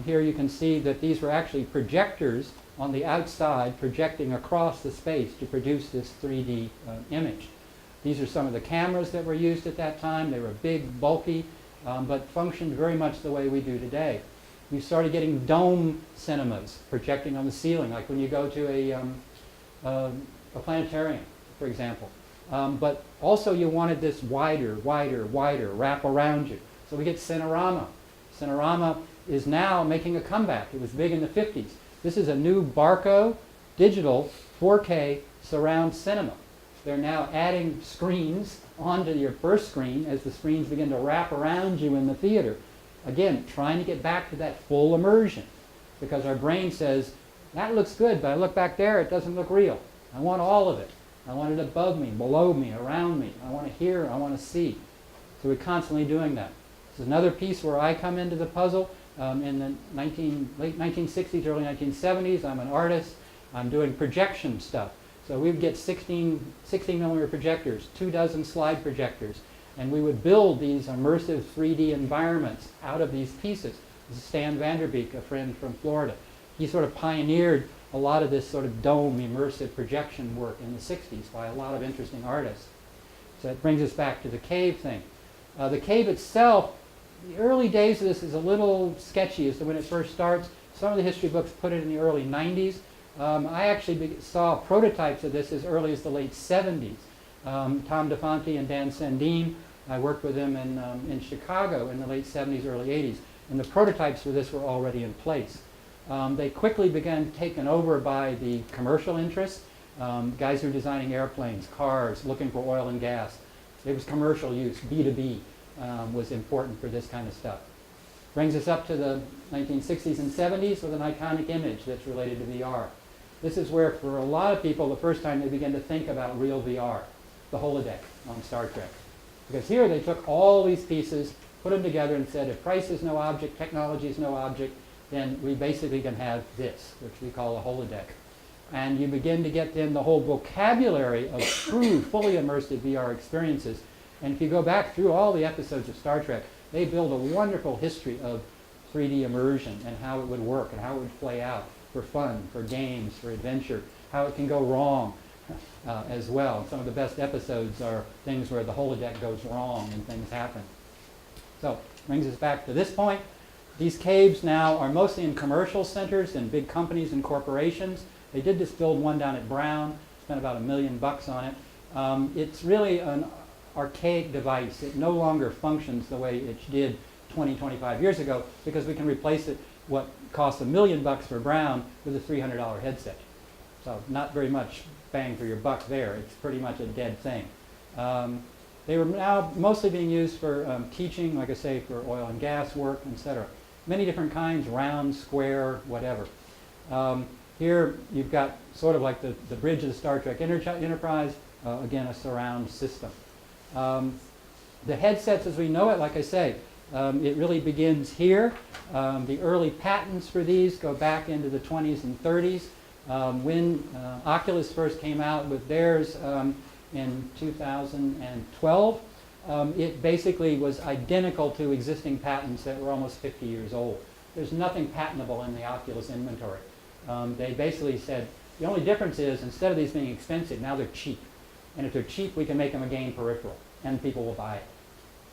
Here you can see that these were actually projectors on the outside projecting across the space to produce this 3D image. These are some of the cameras that were used at that time. They were big, bulky, but functioned very much the way we do today. We started getting dome cinemas projecting on the ceiling, like when you go to a planetarium, for example. But also you wanted this wider wrap around you. So we get Cinerama. Cinerama is now making a comeback. It was big in the 50s. This is a new Barco digital 4K surround cinema. They're now adding screens onto your first screen as the screens begin to wrap around you in the theater. Again, trying to get back to that full immersion, because our brain says, that looks good, but I look back there, it doesn't look real. I want all of it. I want it above me, below me, around me. I want to hear, I want to see. So we're constantly doing that. This is another piece where I come into the puzzle. In the late 1960s, early 1970s, I'm an artist. I'm doing projection stuff. So we would get 16 millimeter projectors, 24 slide projectors, and we would build these immersive 3D environments out of these pieces. This is Stan Vanderbeek, a friend from Florida. He sort of pioneered a lot of this sort of dome immersive projection work in the 60s by a lot of interesting artists. So it brings us back to the cave thing. The cave itself, the early days of this is a little sketchy as to when it first starts. Some of the history books put it in the early 90s. I actually saw prototypes of this as early as the late 70s. Tom DeFonte and Dan Sendine, I worked with them in Chicago in the late 70s, early 80s. And the prototypes for this were already in place. They quickly began taken over by the commercial interests, guys who were designing airplanes, cars, looking for oil and gas. It was commercial use, B2B was important for this kind of stuff. Brings us up to the 1960s and 70s with an iconic image that's related to VR. This is where, for a lot of people, the first time they began to think about real VR, the holodeck on Star Trek. Because here they took all these pieces, put them together and said, if price is no object, technology is no object, then we basically can have this, which we call a holodeck. And you begin to get then the whole vocabulary of true, fully immersive VR experiences. And if you go back through all the episodes of Star Trek, they build a wonderful history of 3D immersion and how it would work and how it would play out for fun, for games, for adventure, how it can go wrong as well. Some of the best episodes are things where the holodeck goes wrong and things happen. So, brings us back to this point. These caves now are mostly in commercial centers and big companies and corporations. They did just build one down at Brown, spent about $1 million on it. It's really an archaic device. It no longer functions the way it did 20, 25 years ago because we can replace it, what costs $1 million for Brown, with a $300 headset. So not very much bang for your buck there. It's pretty much a dead thing. They were now mostly being used for teaching, like I say, for oil and gas work, etc. Many different kinds, round, square, whatever. Here you've got sort of like the bridge of the Star Trek Enterprise, again a surround system. The headsets as we know it, like I say, it really begins here. The early patents for these go back into the 20s and 30s. When Oculus first came out with theirs, in 2012. It basically was identical to existing patents that were almost 50 years old. There's nothing patentable in the Oculus inventory. They basically said, the only difference is instead of these being expensive, now they're cheap. And if they're cheap, we can make them a game peripheral, and people will buy it.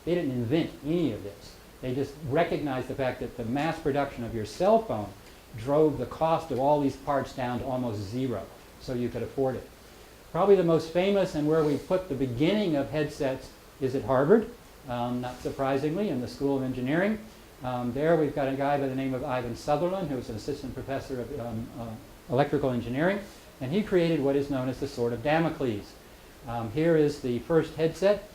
They didn't invent any of this. They just recognized the fact that the mass production of your cell phone drove the cost of all these parts down to almost zero, so you could afford it. Probably the most famous and where we put the beginning of headsets is at Harvard, not surprisingly, in the School of Engineering. There we've got a guy by the name of Ivan Sutherland, who's an assistant professor of electrical engineering, and he created what is known as the Sword of Damocles. Here is the first headset.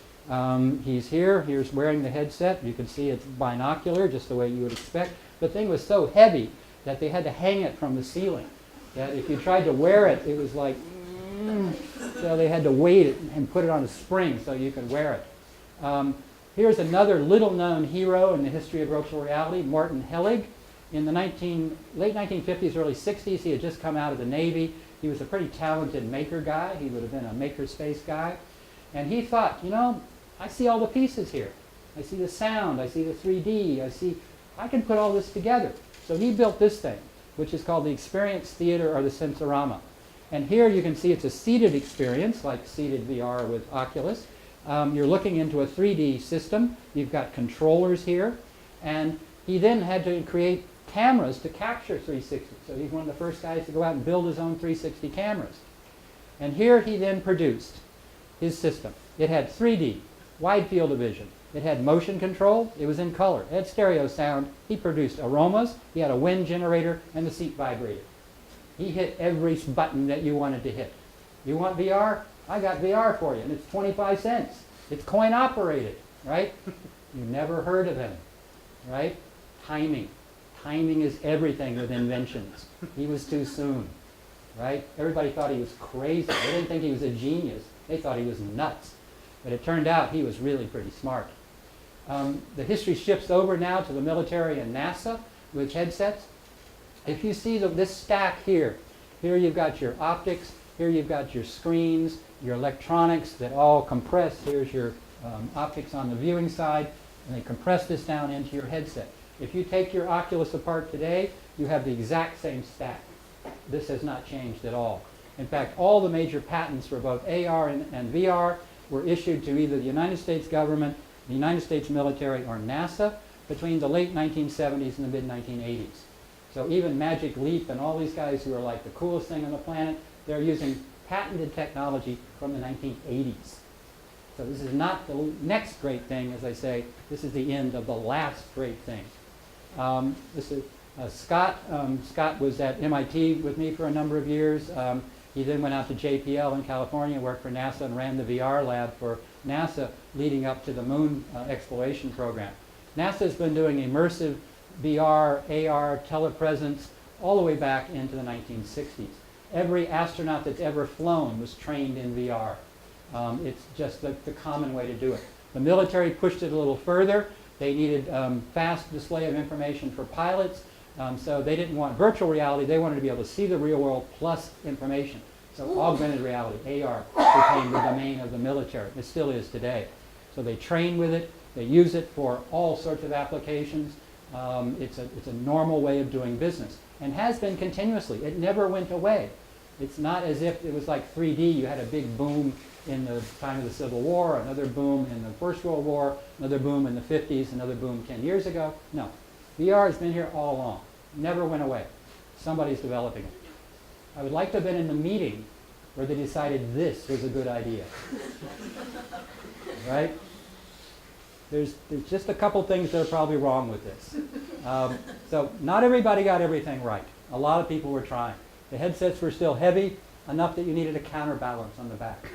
He's here's wearing the headset. You can see it's binocular, just the way you would expect. The thing was so heavy that they had to hang it from the ceiling. That if you tried to wear it, it was like, so they had to weight it and put it on a spring so you could wear it. Here's another little-known hero in the history of virtual reality, Morton Hellig. In the late 1950s, early 60s, he had just come out of the Navy. He was a pretty talented maker guy. He would have been a makerspace guy. And he thought, you know, I see all the pieces here. I see the sound, I see the 3D, I can put all this together. So he built this thing, which is called the Experience Theater or the Sensorama. And here you can see it's a seated experience, like seated VR with Oculus. You're looking into a 3D system. You've got controllers here. And he then had to create cameras to capture 360. So he's one of the first guys to go out and build his own 360 cameras. And here he then produced his system. It had 3D, wide field of vision. It had motion control. It was in color. It had stereo sound. He produced aromas. He had a wind generator, and the seat vibrated. He hit every button that you wanted to hit. You want VR? I got VR for you, and it's 25 cents. It's coin operated, right? You never heard of him, right? Timing. Timing is everything with inventions. He was too soon, right? Everybody thought he was crazy. They didn't think he was a genius. They thought he was nuts. But it turned out he was really pretty smart. The history shifts over now to the military and NASA with headsets. If you see this stack here you've got your optics, here you've got your screens, your electronics that all compress. Here's your optics on the viewing side, and they compress this down into your headset. If you take your Oculus apart today, you have the exact same stack. This has not changed at all. In fact, all the major patents for both AR and VR were issued to either the United States government, the United States military, or NASA between the late 1970s and the mid-1980s. So even Magic Leap and all these guys who are like the coolest thing on the planet, they're using patented technology from the 1980s. So this is not the next great thing, as I say. This is the end of the last great thing. This is Scott. Scott was at MIT with me for a number of years. He then went out to JPL in California, worked for NASA, and ran the VR lab for NASA leading up to the moon exploration program. NASA has been doing immersive VR, AR, telepresence all the way back into the 1960s. Every astronaut that's ever flown was trained in VR. It's just the common way to do it. The military pushed it a little further. They needed fast display of information for pilots. So they didn't want virtual reality. They wanted to be able to see the real world plus information. So augmented reality, AR, became the domain of the military. It still is today. So they train with it. They use it for all sorts of applications. It's a normal way of doing business and has been continuously. It never went away. It's not as if it was like 3D. You had a big boom in the time of the Civil War, another boom in the First World War, another boom in the 50s, another boom 10 years ago. No. VR has been here all along. Never went away. Somebody's developing it. I would like to have been in the meeting where they decided this was a good idea. Right? There's just a couple things that are probably wrong with this. So not everybody got everything right. A lot of people were trying. The headsets were still heavy enough that you needed a counterbalance on the back.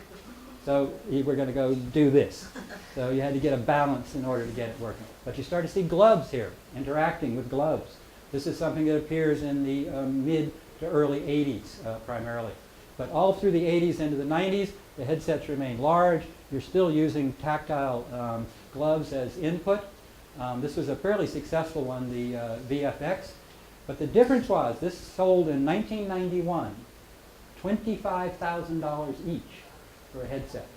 So you were going to go do this. So you had to get a balance in order to get it working. But you start to see gloves here, interacting with gloves. This is something that appears in the mid to early 80s primarily. But all through the 80s into the 90s, the headsets remain large. You're still using tactile gloves as input. This was a fairly successful one, the VFX. But the difference was, this sold in 1991, $25,000 each for a headset.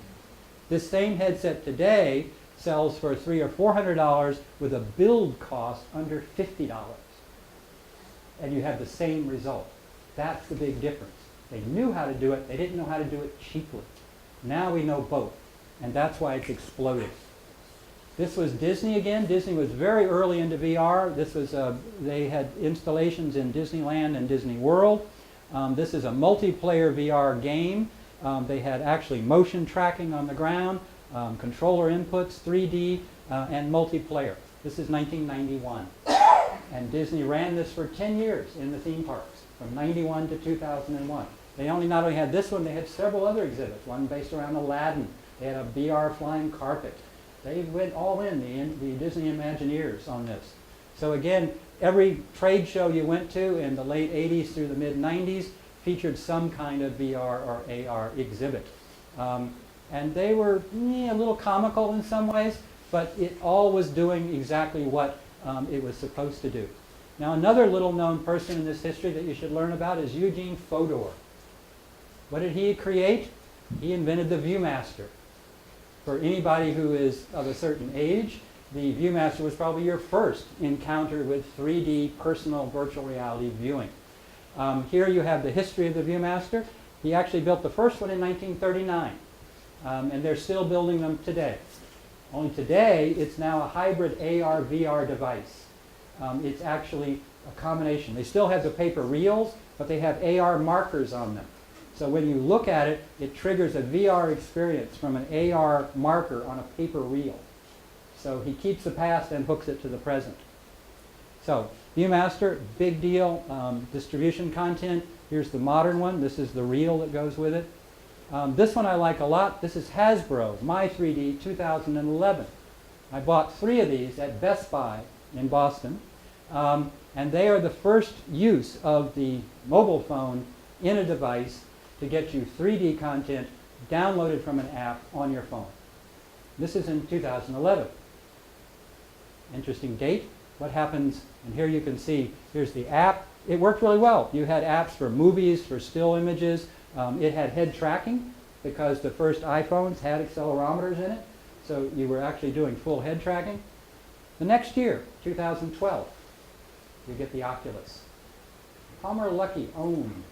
This same headset today sells for $300 or $400 with a build cost under $50. And you have the same result. That's the big difference. They knew how to do it. They didn't know how to do it cheaply. Now we know both. And that's why it's exploded. This was Disney again. Disney was very early into VR. This was they had installations in Disneyland and Disney World. This is a multiplayer VR game. They had actually motion tracking on the ground, controller inputs, 3D, and multiplayer. This is 1991. And Disney ran this for 10 years in the theme parks, from 91 to 2001. They not only had this one, they had several other exhibits, one based around Aladdin. They had a VR flying carpet. They went all in, the Disney Imagineers on this. So again, every trade show you went to in the late 80s through the mid 90s featured some kind of VR or AR exhibit. And they were a little comical in some ways, but it all was doing exactly what it was supposed to do. Now another little known person in this history that you should learn about is Eugene Fodor. What did he create? He invented the ViewMaster. For anybody who is of a certain age, the ViewMaster was probably your first encounter with 3D personal virtual reality viewing. Here you have the history of the ViewMaster. He actually built the first one in 1939, and they're still building them today. Only today, it's now a hybrid AR-VR device. It's actually a combination. They still have the paper reels, but they have AR markers on them. So when you look at it, it triggers a VR experience from an AR marker on a paper reel. So he keeps the past and hooks it to the present. So ViewMaster, big deal, distribution content. Here's the modern one. This is the reel that goes with it. This one I like a lot. This is Hasbro, My 3D 2011. I bought 3 of these at Best Buy in Boston. And they are the first use of the mobile phone in a device to get you 3D content downloaded from an app on your phone. This is in 2011. Interesting date. What happens, and here you can see, here's the app. It worked really well. You had apps for movies, for still images. It had head tracking because the first iPhones had accelerometers in it. So you were actually doing full head tracking. The next year, 2012, you get the Oculus. Palmer Luckey owned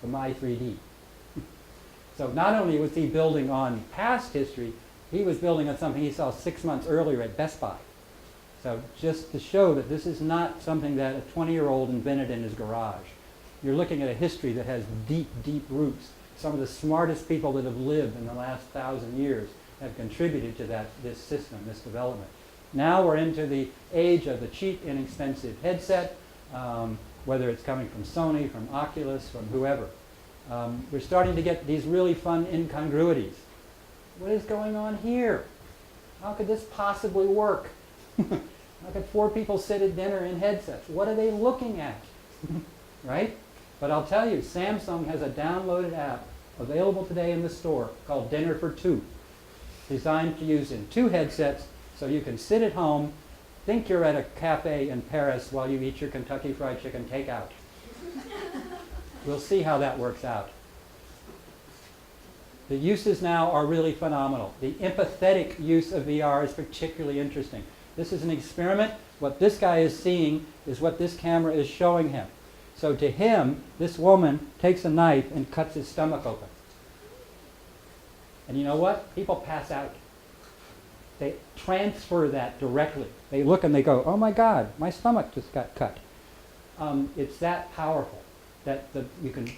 the My 3D. So not only was he building on past history, he was building on something he saw 6 months earlier at Best Buy. So just to show that this is not something that a 20-year-old invented in his garage. You're looking at a history that has deep, deep roots. Some of the smartest people that have lived in the last 1,000 years have contributed to this system, this development. Now we're into the age of the cheap, inexpensive headset, whether it's coming from Sony, from Oculus, from whoever. We're starting to get these really fun incongruities. What is going on here? How could this possibly work? How could 4 people sit at dinner in headsets? What are they looking at? Right? But I'll tell you, Samsung has a downloaded app available today in the store called Dinner for Two, designed to use in 2 headsets so you can sit at home, think you're at a cafe in Paris while you eat your Kentucky Fried Chicken takeout. We'll see how that works out. The uses now are really phenomenal. The empathetic use of VR is particularly interesting. This is an experiment. What this guy is seeing is what this camera is showing him. So to him, this woman takes a knife and cuts his stomach open. And you know what? People pass out. They transfer that directly. They look and they go, oh my God, my stomach just got cut. It's that powerful that you can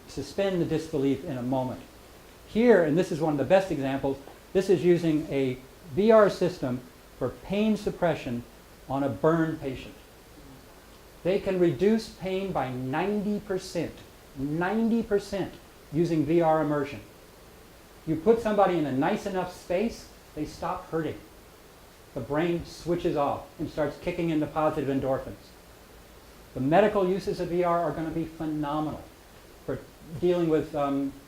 suspend the disbelief in a moment. Here, and this is one of the best examples, this is using a VR system for pain suppression on a burn patient. They can reduce pain by 90%, 90% using VR immersion. You put somebody in a nice enough space, they stop hurting. The brain switches off and starts kicking into positive endorphins. The medical uses of VR are going to be phenomenal for dealing with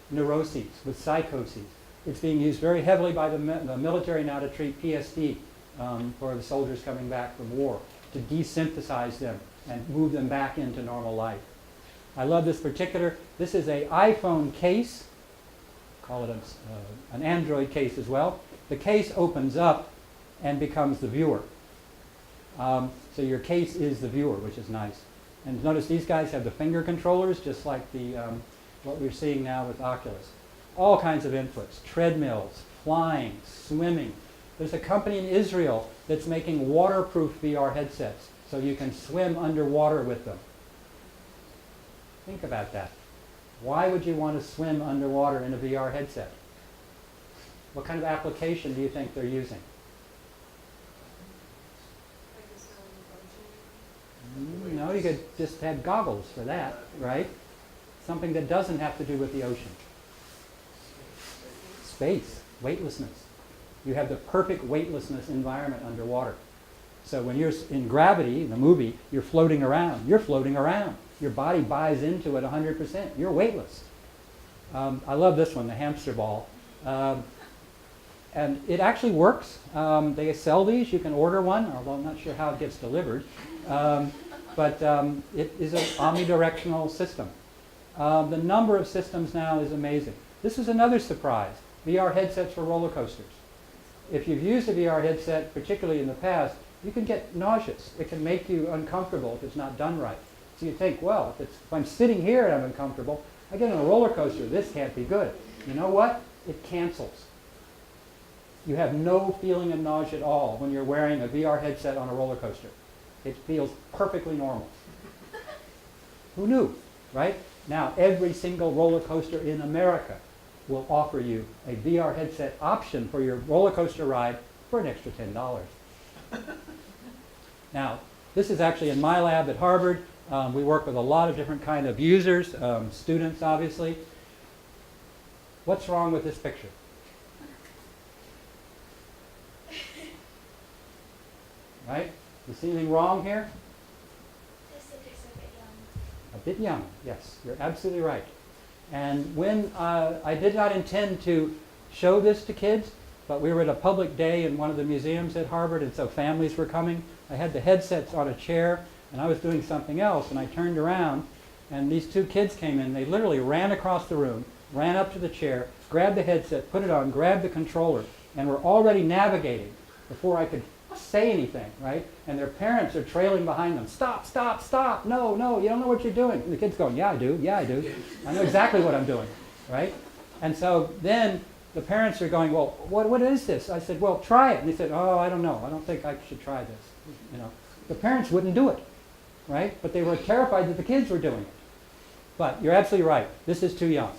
neuroses, with psychoses. It's being used very heavily by the military now to treat PSD for the soldiers coming back from war, to desynthesize them and move them back into normal life. I love this particular. This is an iPhone case call it an Android case as well. The case opens up and becomes the viewer. So your case is the viewer, which is nice. And notice these guys have the finger controllers, just like the what we're seeing now with Oculus. All kinds of inputs, treadmills, flying, swimming. There's a company in Israel that's making waterproof VR headsets, so you can swim underwater with them. Think about that. Why would you want to swim underwater in a VR headset? What kind of application do you think they're using? No, you could just have goggles for that, right? Something that doesn't have to do with the ocean. Space, weightlessness. You have the perfect weightlessness environment underwater. So when you're in Gravity, the movie, you're floating around. You're floating around. Your body buys into it 100%. You're weightless. I love this one, the hamster ball. And it actually works. They sell these. You can order one, although I'm not sure how it gets delivered. But it is an omnidirectional system. The number of systems now is amazing. This is another surprise. VR headsets for roller coasters. If you've used a VR headset, particularly in the past, you can get nauseous. It can make you uncomfortable if it's not done right. So you think, well, if I'm sitting here and I'm uncomfortable, I get on a roller coaster, this can't be good. You know what? It cancels. You have no feeling of nausea at all when you're wearing a VR headset on a roller coaster. It feels perfectly normal. Who knew, right? Now, every single roller coaster in America will offer you a VR headset option for your roller coaster ride for an extra $10. Now, this is actually in my lab at Harvard. We work with a lot of different kind of users, students, obviously. What's wrong with this picture? Right? You see anything wrong here? Just it looks a bit young. A bit young, yes. You're absolutely right. And when I did not intend to show this to kids, but we were at a public day in one of the museums at Harvard, and so families were coming. I had the headsets on a chair, and I was doing something else, and I turned around, and these two kids came in. They literally ran across the room, ran up to the chair, grabbed the headset, put it on, grabbed the controller, and were already navigating before I could say anything, right? And their parents are trailing behind them. Stop, stop, stop. No, no, you don't know what you're doing. And the kid's going, yeah, I do. Yeah, I do. I know exactly what I'm doing, right? And so then the parents are going, well, what is this? I said, well, try it. And they said, oh, I don't know. I don't think I should try this. You know, the parents wouldn't do it, right? But they were terrified that the kids were doing it. But you're absolutely right. This is too young.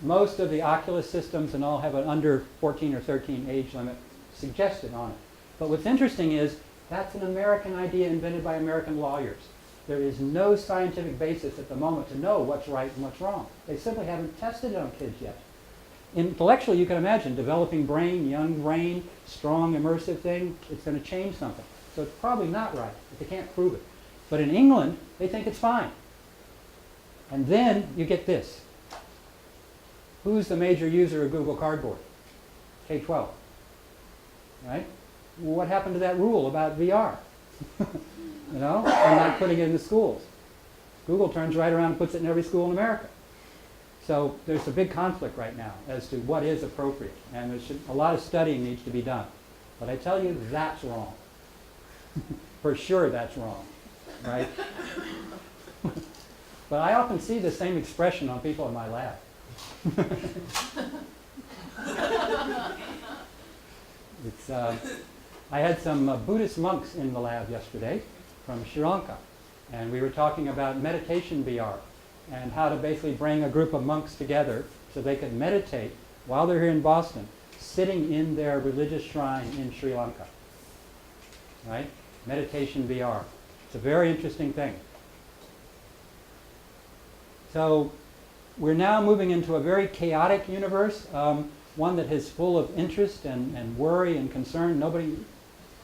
Most of the Oculus systems and all have an under 14 or 13 age limit suggested on it. But what's interesting is that's an American idea invented by American lawyers. There is no scientific basis at the moment to know what's right and what's wrong. They simply haven't tested it on kids yet. Intellectually, you can imagine developing brain, young brain, strong immersive thing, it's going to change something. So it's probably not right, but they can't prove it. But in England, they think it's fine. And then you get this. Who's the major user of Google Cardboard? K-12, right? What happened to that rule about VR? You know, and not putting it in the schools. Google turns right around and puts it in every school in America. So there's a big conflict right now as to what is appropriate. And a lot of studying needs to be done. But I tell you, that's wrong. For sure that's wrong, right? But I often see the same expression on people in my lab. It's, I had some Buddhist monks in the lab yesterday from Sri Lanka, and we were talking about meditation VR and how to basically bring a group of monks together so they could meditate while they're here in Boston, sitting in their religious shrine in Sri Lanka. Right? Meditation VR. It's a very interesting thing. So we're now moving into a very chaotic universe, one that is full of interest and worry and concern. Nobody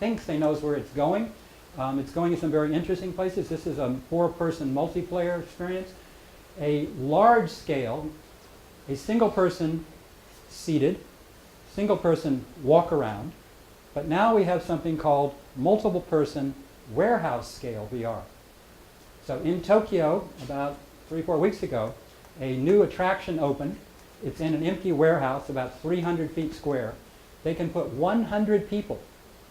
thinks they knows where it's going. It's going in some very interesting places. This is a 4-person multiplayer experience. A large scale, a single person seated, single person walk around, but now we have something called multiple person warehouse scale VR. So in Tokyo, about 3-4 weeks ago, a new attraction opened It's in an empty warehouse about 300 feet square. They can put 100 people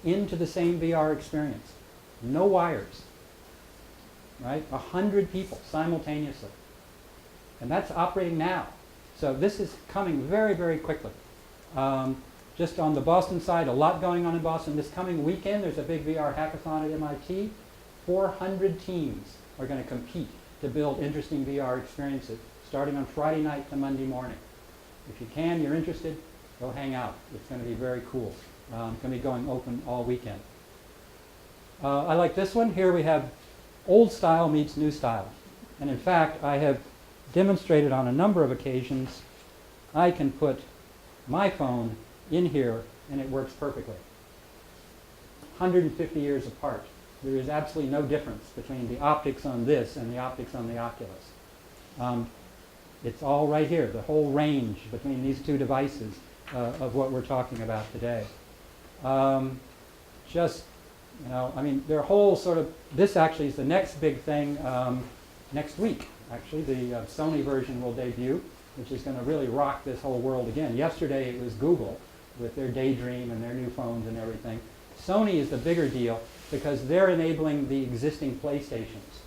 into the same VR experience. No wires, right? 100 people simultaneously. And that's operating now. So this is coming very, very quickly. Just on the Boston side, a lot going on in Boston. This coming weekend, there's a big VR hackathon at MIT. 400 teams are going to compete to build interesting VR experiences, starting on Friday night to Monday morning. If you can, you're interested, go hang out. It's going to be very cool. It's going to be going open all weekend. I like this one. Here we have old style meets new style. And in fact, I have demonstrated on a number of occasions, I can put my phone in here and it works perfectly. 150 years apart. There is absolutely no difference between the optics on this and the optics on the Oculus. It's all right here, the whole range between these two devices of what we're talking about today. Just, you know, I mean, their whole sort of, this actually is the next big thing next week. Actually, the Sony version will debut, which is going to really rock this whole world again. Yesterday it was Google with their Daydream and their new phones and everything. Sony is the bigger deal because they're enabling the existing PlayStations.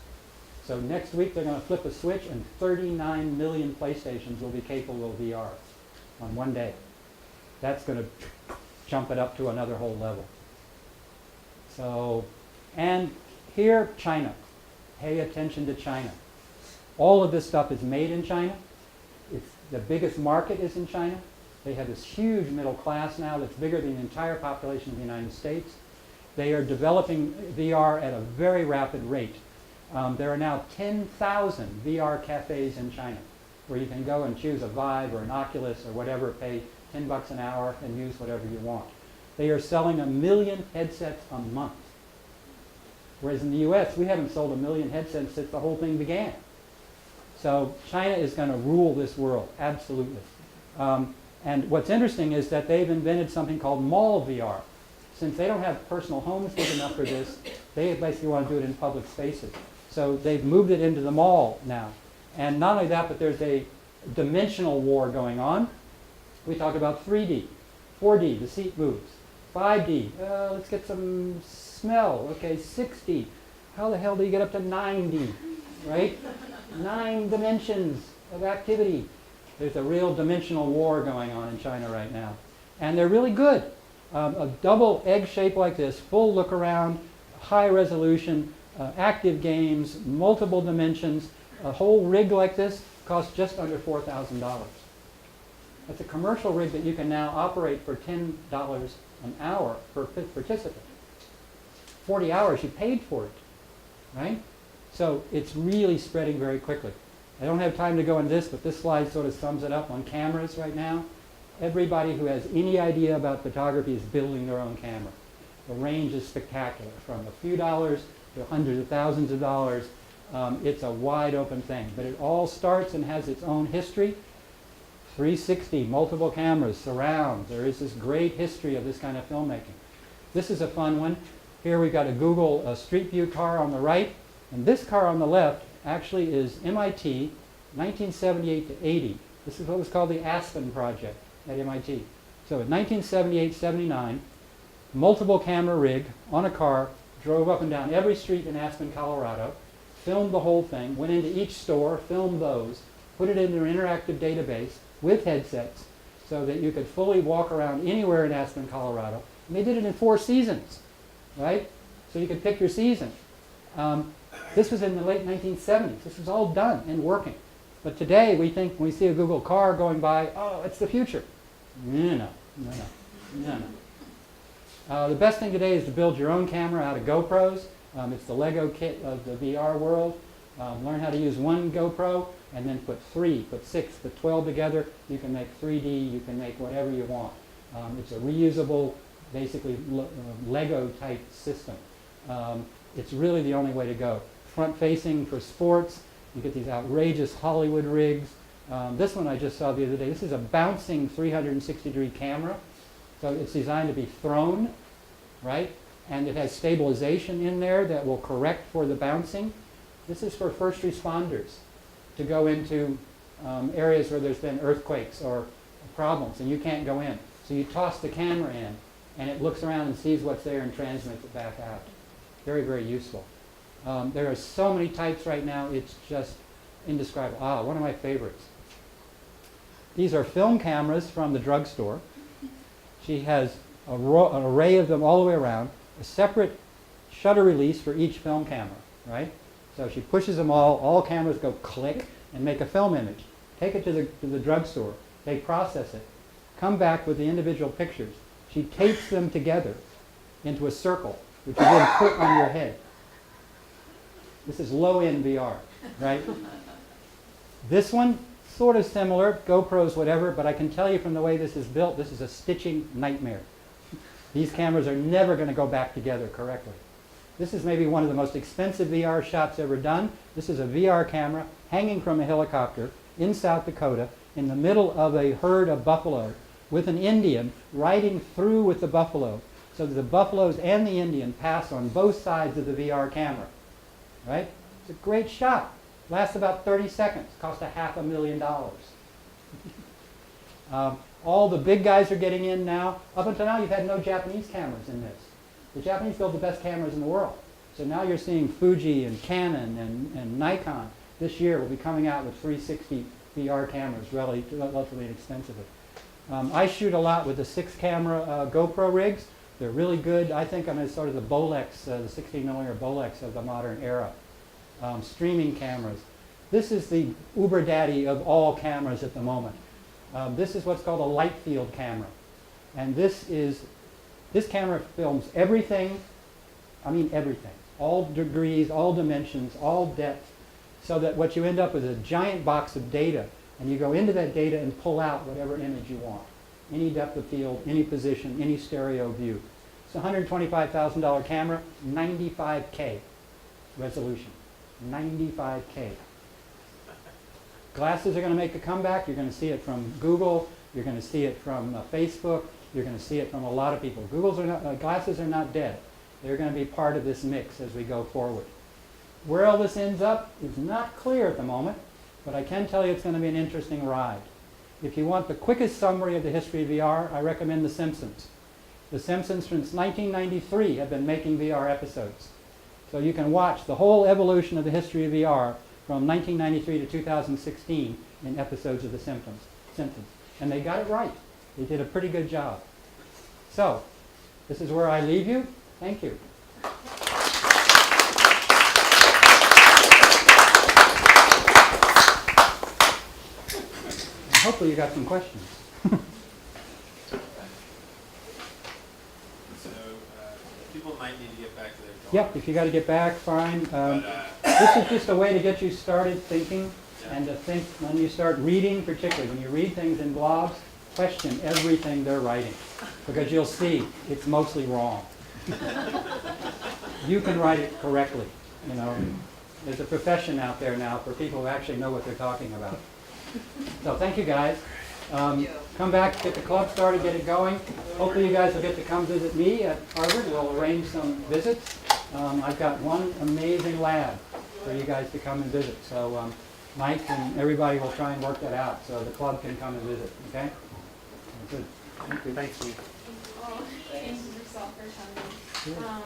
So next week they're going to flip a switch and 39 million PlayStations will be capable of VR on one day. That's going to jump it up to another whole level. So, and here, China. Pay attention to China. All of this stuff is made in China. It's, the biggest market is in China. They have this huge middle class now that's bigger than the entire population of the United States. They are developing VR at a very rapid rate. There are now 10,000 VR cafes in China where you can go and choose a Vive or an Oculus or whatever, pay $10 an hour and use whatever you want. They are selling 1 million headsets a month. Whereas in the US, we haven't sold 1 million headsets since the whole thing began. So China is going to rule this world, absolutely. And what's interesting is that they've invented something called mall VR. Since they don't have personal homes big enough for this, they basically want to do it in public spaces. So they've moved it into the mall now. And not only that, but there's a dimensional war going on. We talk about 3D, 4D, the seat moves, 5D, let's get some smell, okay, 6D. How the hell do you get up to 9D, right? 9 dimensions of activity. There's a real dimensional war going on in China right now. And they're really good. A double egg shape like this, full look around, high resolution, active games, multiple dimensions, a whole rig like this costs just under $4,000. That's a commercial rig that you can now operate for $10 an hour per participant. 40 hours, you paid for it, right? So it's really spreading very quickly. I don't have time to go on this, but this slide sort of sums it up on cameras right now. Everybody who has any idea about photography is building their own camera. The range is spectacular, from a few dollars to hundreds of thousands of dollars. It's a wide open thing, but it all starts and has its own history. 360, multiple cameras, surround. There is this great history of this kind of filmmaking. This is a fun one. Here we've got a Google Street View car on the right, and this car on the left actually is MIT, 1978 to 80. This is what was called the Aspen Project at MIT. So in 1978-79, multiple camera rig on a car, drove up and down every street in Aspen, Colorado, filmed the whole thing, went into each store, filmed those, put it into an interactive database with headsets so that you could fully walk around anywhere in Aspen, Colorado. And they did it in 4 seasons, right? So you could pick your season. This was in the late 1970s. This was all done and working. But today we think when we see a Google car going by, oh, it's the future. No. The best thing today is to build your own camera out of GoPros. It's the Lego kit of the VR world. Learn how to use one GoPro and then put 3, put 6, put 12 together. You can make 3D, you can make whatever you want. It's a reusable, basically Lego type system. It's really the only way to go. Front facing for sports, you get these outrageous Hollywood rigs. This one I just saw the other day. This is a bouncing 360-degree camera. So it's designed to be thrown, right? And it has stabilization in there that will correct for the bouncing. This is for first responders to go into areas where there's been earthquakes or problems and you can't go in. So you toss the camera in and it looks around and sees what's there and transmits it back out. Very, very useful. There are so many types right now, it's just indescribable. Ah, one of my favorites. These are film cameras from the drugstore. She has an array of them all the way around, a separate shutter release for each film camera, right? So she pushes them all cameras go click and make a film image. Take it to the drugstore, they process it, come back with the individual pictures. She tapes them together into a circle, which you then put on your head. This is low-end VR, right? This one, sort of similar, GoPros, whatever, but I can tell you from the way this is built, this is a stitching nightmare. These cameras are never going to go back together correctly. This is maybe one of the most expensive VR shots ever done. This is a VR camera hanging from a helicopter in South Dakota in the middle of a herd of buffalo with an Indian riding through with the buffalo so that the buffaloes and the Indian pass on both sides of the VR camera. Right? It's a great shot. Lasts about 30 seconds. Cost $500,000. All the big guys are getting in now. Up until now, you've had no Japanese cameras in this. The Japanese build the best cameras in the world. So now you're seeing Fuji and Canon and Nikon. This year will be coming out with 360 VR cameras, relatively inexpensively. I shoot a lot with the 6-camera GoPro rigs. They're really good. I think I'm sort of the Bolex, the 16mm Bolex of the modern era. Streaming cameras. This is the uber daddy of all cameras at the moment. This is what's called a light field camera. And this camera films everything, I mean everything. All degrees, all dimensions, all depth, so that what you end up with is a giant box of data, and you go into that data and pull out whatever image you want. Any depth of field, any position, any stereo view. It's a $125,000 camera, 95K resolution. 95K. Glasses are going to make a comeback. You're going to see it from Google. You're going to see it from Facebook. You're going to see it from a lot of people. Glasses are not dead. They're going to be part of this mix as we go forward. Where all this ends up is not clear at the moment, but I can tell you it's going to be an interesting ride. If you want the quickest summary of the history of VR, I recommend The Simpsons. The Simpsons since 1993 have been making VR episodes. So you can watch the whole evolution of the history of VR from 1993 to 2016 in episodes of The Simpsons. And they got it right. They did a pretty good job. So, this is where I leave you. Thank you. And hopefully you got some questions. So, people might need to get back to their dorms. Yep, if you got to get back, fine. This is just a way to get you started thinking, and to think when you start reading, particularly when you read things in blogs, question everything they're writing, because you'll see it's mostly wrong. You can write it correctly. You know, there's a profession out there now for people who actually know what they're talking about. So thank you guys. Come back, get the club started, get it going. Hopefully you guys will get to come visit me at Harvard. We'll arrange some visits. I've got one amazing lab for you guys to come and visit. So Mike and everybody will try and work that out so the club can come and visit. Okay? Good. Thank you. Thank you. Thank you yourself for coming. Sure.